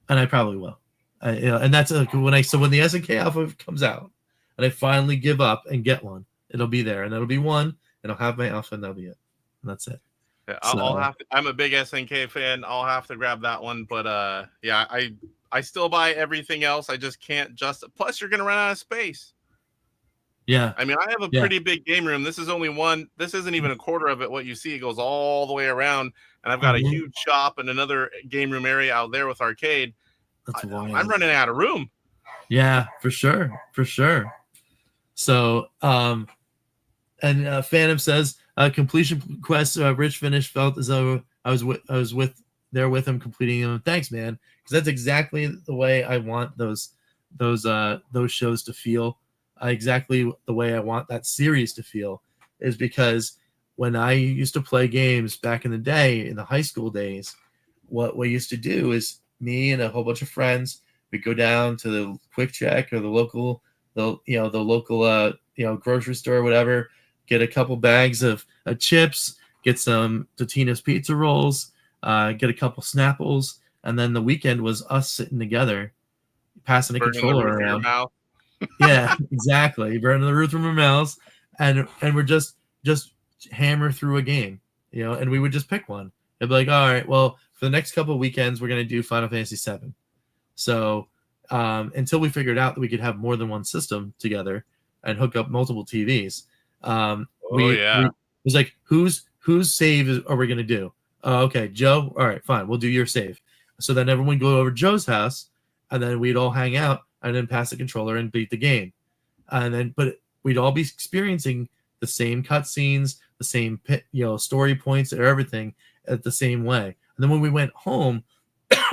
and I probably will. And that's when when the SNK alpha comes out, and I finally give up and get one, it'll be there, and that'll be one, and I'll have my alpha, and that'll be it, and that's it. Yeah, I'll have to, I'm a big SNK fan. I'll have to grab that one, but yeah, I still buy everything else. I just can't plus you're gonna run out of space. Yeah. I mean, I have a pretty big game room. This is only one. This isn't even a quarter of it. What you see, it goes all the way around, and I've got a huge shop and another game room area out there with arcade. That's wild. I'm running out of room. Yeah, for sure. So, and Phantom says, completion quest. Rich finished. Felt as though I was there with him completing them. Thanks, man, because that's exactly the way I want those shows to feel. Exactly the way I want that series to feel is because when I used to play games back in the day, in the high school days, what we used to do is me and a whole bunch of friends, we'd go down to the Quick Check or the local grocery store or whatever, get a couple bags of chips, get some Totino's pizza rolls, get a couple Snapples, and then the weekend was us sitting together, passing a controller around. Yeah, exactly. Burning the roof from our mouths, and we're just hammer through a game, and we would just pick one. It'd be like, all right, well, for the next couple of weekends, we're gonna do Final Fantasy VII. So until we figured out that we could have more than one system together and hook up multiple TVs, it was like, whose save are we gonna do? Okay, Joe. All right, fine, we'll do your save. So then everyone would go over to Joe's house, and then we'd all hang out and then pass the controller and beat the game. But we'd all be experiencing the same cutscenes, the same story points, or everything at the same way. And then when we went home,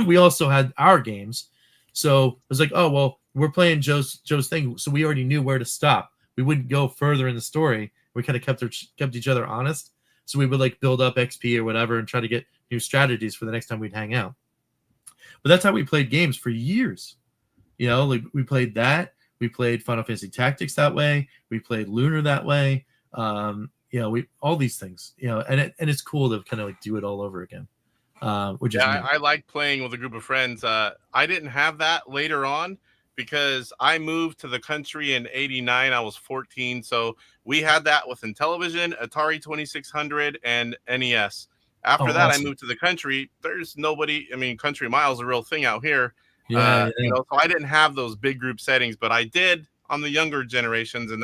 we also had our games. So it was like, oh well, we're playing Joe's thing, so we already knew where to stop. We wouldn't go further in the story. We kind of kept each other honest. So we would like build up XP or whatever and try to get new strategies for the next time we'd hang out. But that's how we played games for years. Like we played that. We played Final Fantasy Tactics that way. We played Lunar that way. We all these things. And it's cool to kind of like do it all over again. I like playing with a group of friends. I didn't have that later on because I moved to the country in '89. I was 14, so we had that within television, Atari 2600, and NES. After that, awesome. I moved to the country. There's nobody. I mean, Country Mile is a real thing out here. So I didn't have those big group settings, but I did on the younger generations, and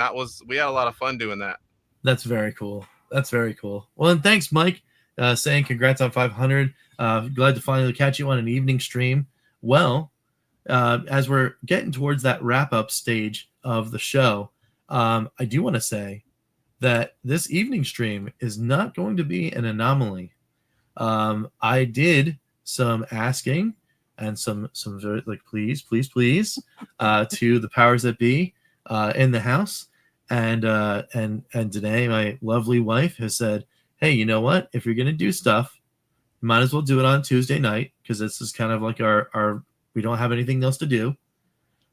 we had a lot of fun doing that. That's very cool. Well, and thanks, Mike, saying congrats on 500. Glad to finally catch you on an evening stream. Well, as we're getting towards that wrap-up stage of the show, I do want to say that this evening stream is not going to be an anomaly. I did some asking and some like please to the powers that be in the house, and today my lovely wife has said, hey, you know what, if you're gonna do stuff, you might as well do it on Tuesday night, because this is kind of like our we don't have anything else to do.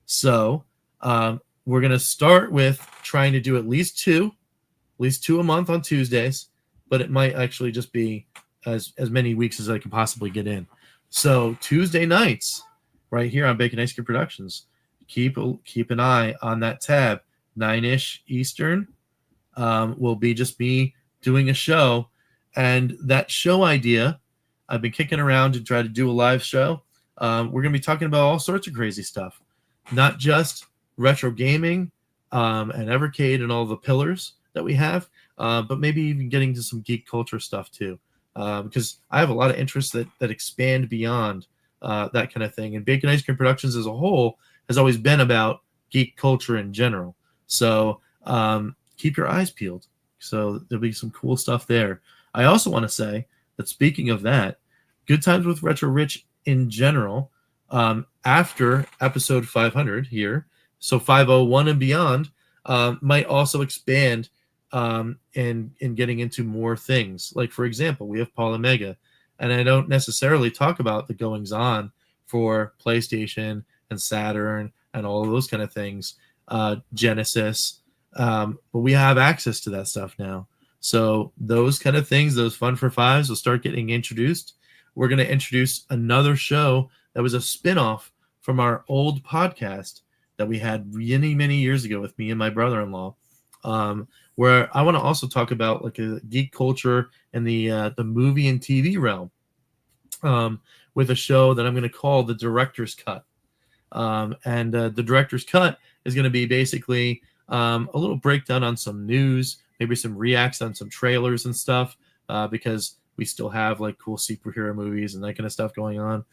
So we're gonna start with trying to do at least two a month on Tuesdays, but it might actually just be as many weeks as I can possibly get in. So Tuesday nights, right here on Bacon Ice Cream Productions, keep an eye on that tab. 9-ish Eastern will be just me doing a show, and that show idea I've been kicking around to try to do a live show. We're gonna be talking about all sorts of crazy stuff, not just retro gaming and Evercade and all the pillars that we have, but maybe even getting to some geek culture stuff too. Because I have a lot of interests that expand beyond that kind of thing. And Bacon Ice Cream Productions as a whole has always been about geek culture in general. So keep your eyes peeled. So there'll be some cool stuff there. I also want to say that speaking of that, Good Times with Retro Rich in general, after episode 500 here, so 501 and beyond, might also expand and getting into more things. Like, for example, we have Paul Omega, and I don't necessarily talk about the goings on for PlayStation and Saturn and all of those kind of things, Genesis, but we have access to that stuff now. So those kind of things, those Fun for Fives will start getting introduced. We're going to introduce another show that was a spinoff from our old podcast that we had many, many years ago with me and my brother-in-law, where I want to also talk about like a geek culture and the movie and TV realm, with a show that I'm going to call the Director's Cut. And the Director's Cut is going to be basically a little breakdown on some news, maybe some reacts on some trailers and stuff, because we still have like cool superhero movies and that kind of stuff going on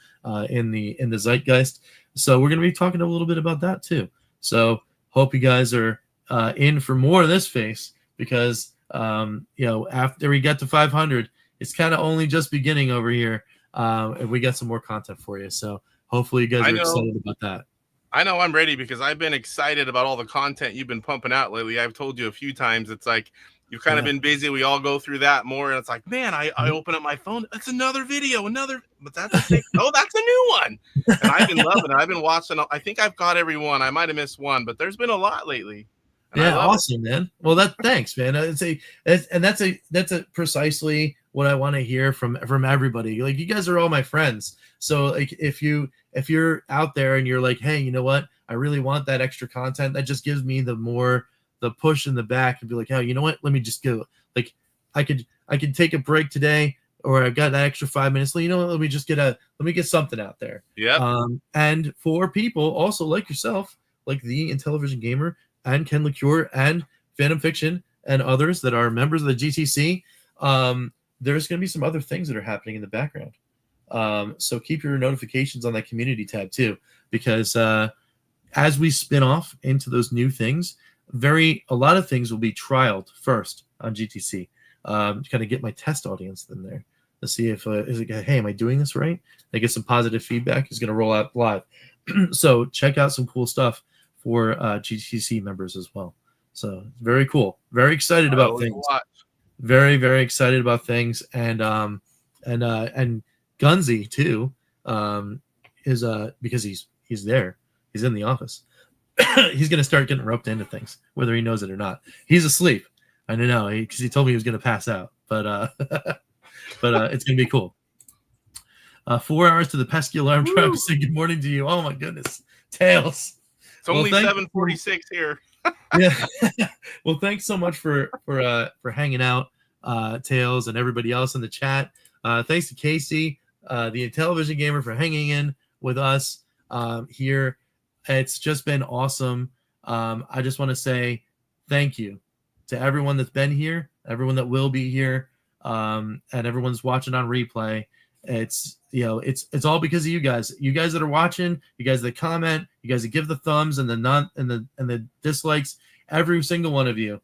in the zeitgeist. So we're going to be talking a little bit about that too. So hope you guys are in for more of this face, because after we get to 500, it's kind of only just beginning over here, and we got some more content for you. So hopefully you guys are excited about that. I know I'm ready, because I've been excited about all the content you've been pumping out lately. I've told you a few times, it's like you've kind of been busy. We all go through that more, and it's like, man, I open up my phone, that's another video, but that's a oh, that's a new one. And I've been loving it. I've been watching. I think I've got every one. I might have missed one, but there's been a lot lately. Yeah, awesome, man. Well, thanks, man. That's precisely what I want to hear from everybody. Like, you guys are all my friends. So like if you're out there and you're like, hey, you know what? I really want that extra content. That just gives me the push in the back and be like, oh, you know what? Let me just go. Like, I could take a break today, or I've got that extra 5 minutes. You know what? Let me get something out there. Yeah. And for people also like yourself, like the Intellivision Gamer and Ken LaCure and Phantom Fiction and others that are members of the GTC, there's going to be some other things that are happening in the background. So keep your notifications on that community tab too, because as we spin off into those new things, a lot of things will be trialed first on GTC. To kind of get my test audience in there to see if hey, am I doing this right? They get some positive feedback. It's going to roll out live. So check out some cool stuff for GTC members as well. So very cool. Very excited about things. Very, very excited about things. And Gunzy too, is because he's there. He's in the office. He's gonna start getting roped into things, whether he knows it or not. He's asleep. I don't know, because he told me he was gonna pass out. But it's gonna be cool. 4 hours to the pesky alarm trying to say good morning to you. Oh my goodness, Tails. It's only 7:46 here. Yeah. Well, thanks so much for hanging out, Tails, and everybody else in the chat. Thanks to Casey, the Intellivision Gamer, for hanging in with us here. It's just been awesome. I just want to say thank you to everyone that's been here, everyone that will be here, and everyone's watching on replay. It's all because of you guys. You guys that are watching, you guys that comment, you guys that give the thumbs and the dislikes, every single one of you.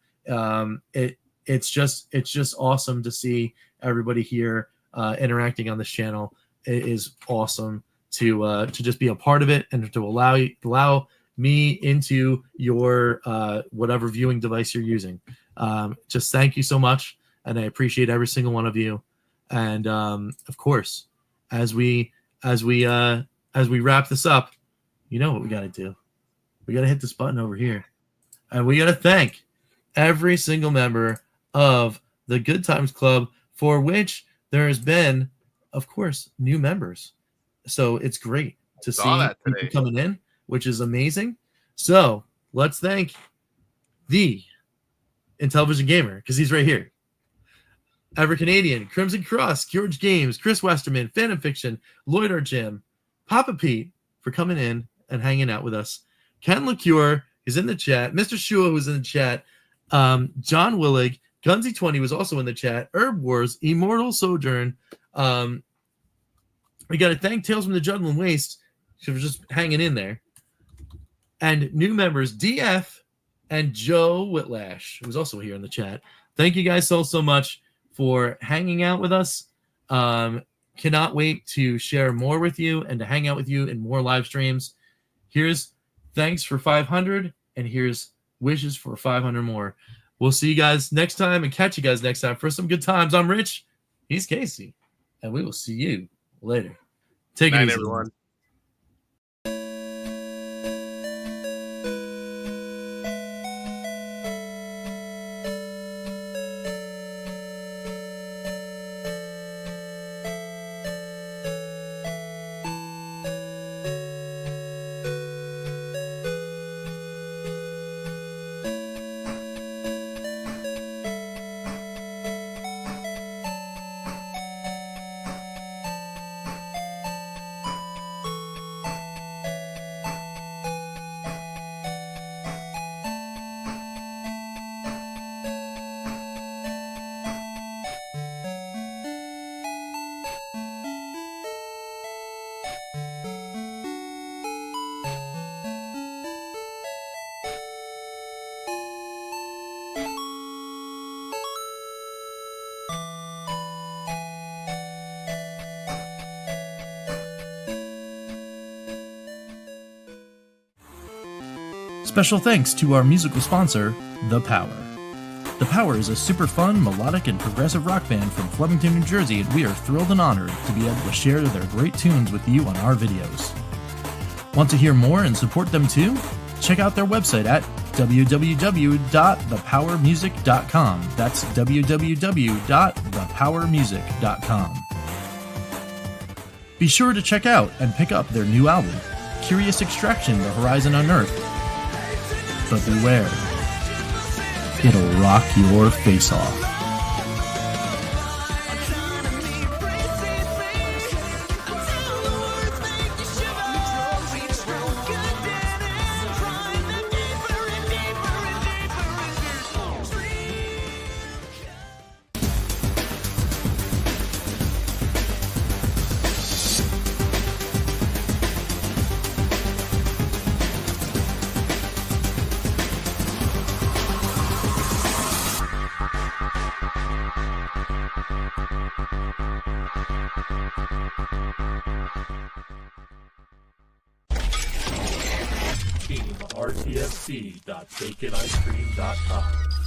It's just awesome to see everybody here interacting on this channel. It is awesome to just be a part of it, and to allow me into your whatever viewing device you're using. Just thank you so much, and I appreciate every single one of you. And of course, as we wrap this up, you know what we got to do. We got to hit this button over here, and we got to thank every single member of the Good Times Club, for which there has been, of course, new members. So it's great to see people coming in, which is amazing. So let's thank the Intellivision Gamer, because he's right here. EverCanadian, Crimson Cross, George Games, Chris Westerman, Phantom Fiction, Lloyd R. Jim, Papa Pete for coming in and hanging out with us. Ken LaCure is in the chat. Mr. Shua was in the chat. John Willig, Gunzy20 was also in the chat. Herb Wars, Immortal Sojourn. We got to thank Tales from the Jungle and Waste for just hanging in there. And new members, DF and Joe Whitlash, who's also here in the chat. Thank you guys so much for hanging out with us. Cannot wait to share more with you and to hang out with you in more live streams. Here's thanks for 500, and here's wishes for 500 more. We'll see you guys next time, and catch you guys next time for some good times. I'm Rich. He's Casey, and we will see you later. Take it easy, everyone. Special thanks to our musical sponsor, The Power. The Power is a super fun, melodic, and progressive rock band from Flemington, New Jersey, and we are thrilled and honored to be able to share their great tunes with you on our videos. Want to hear more and support them too? Check out their website at www.thepowermusic.com. That's www.thepowermusic.com. Be sure to check out and pick up their new album, Curious Extraction: The Horizon Unearthed. But beware, it'll rock your face off. RTFC.baconicecream.com.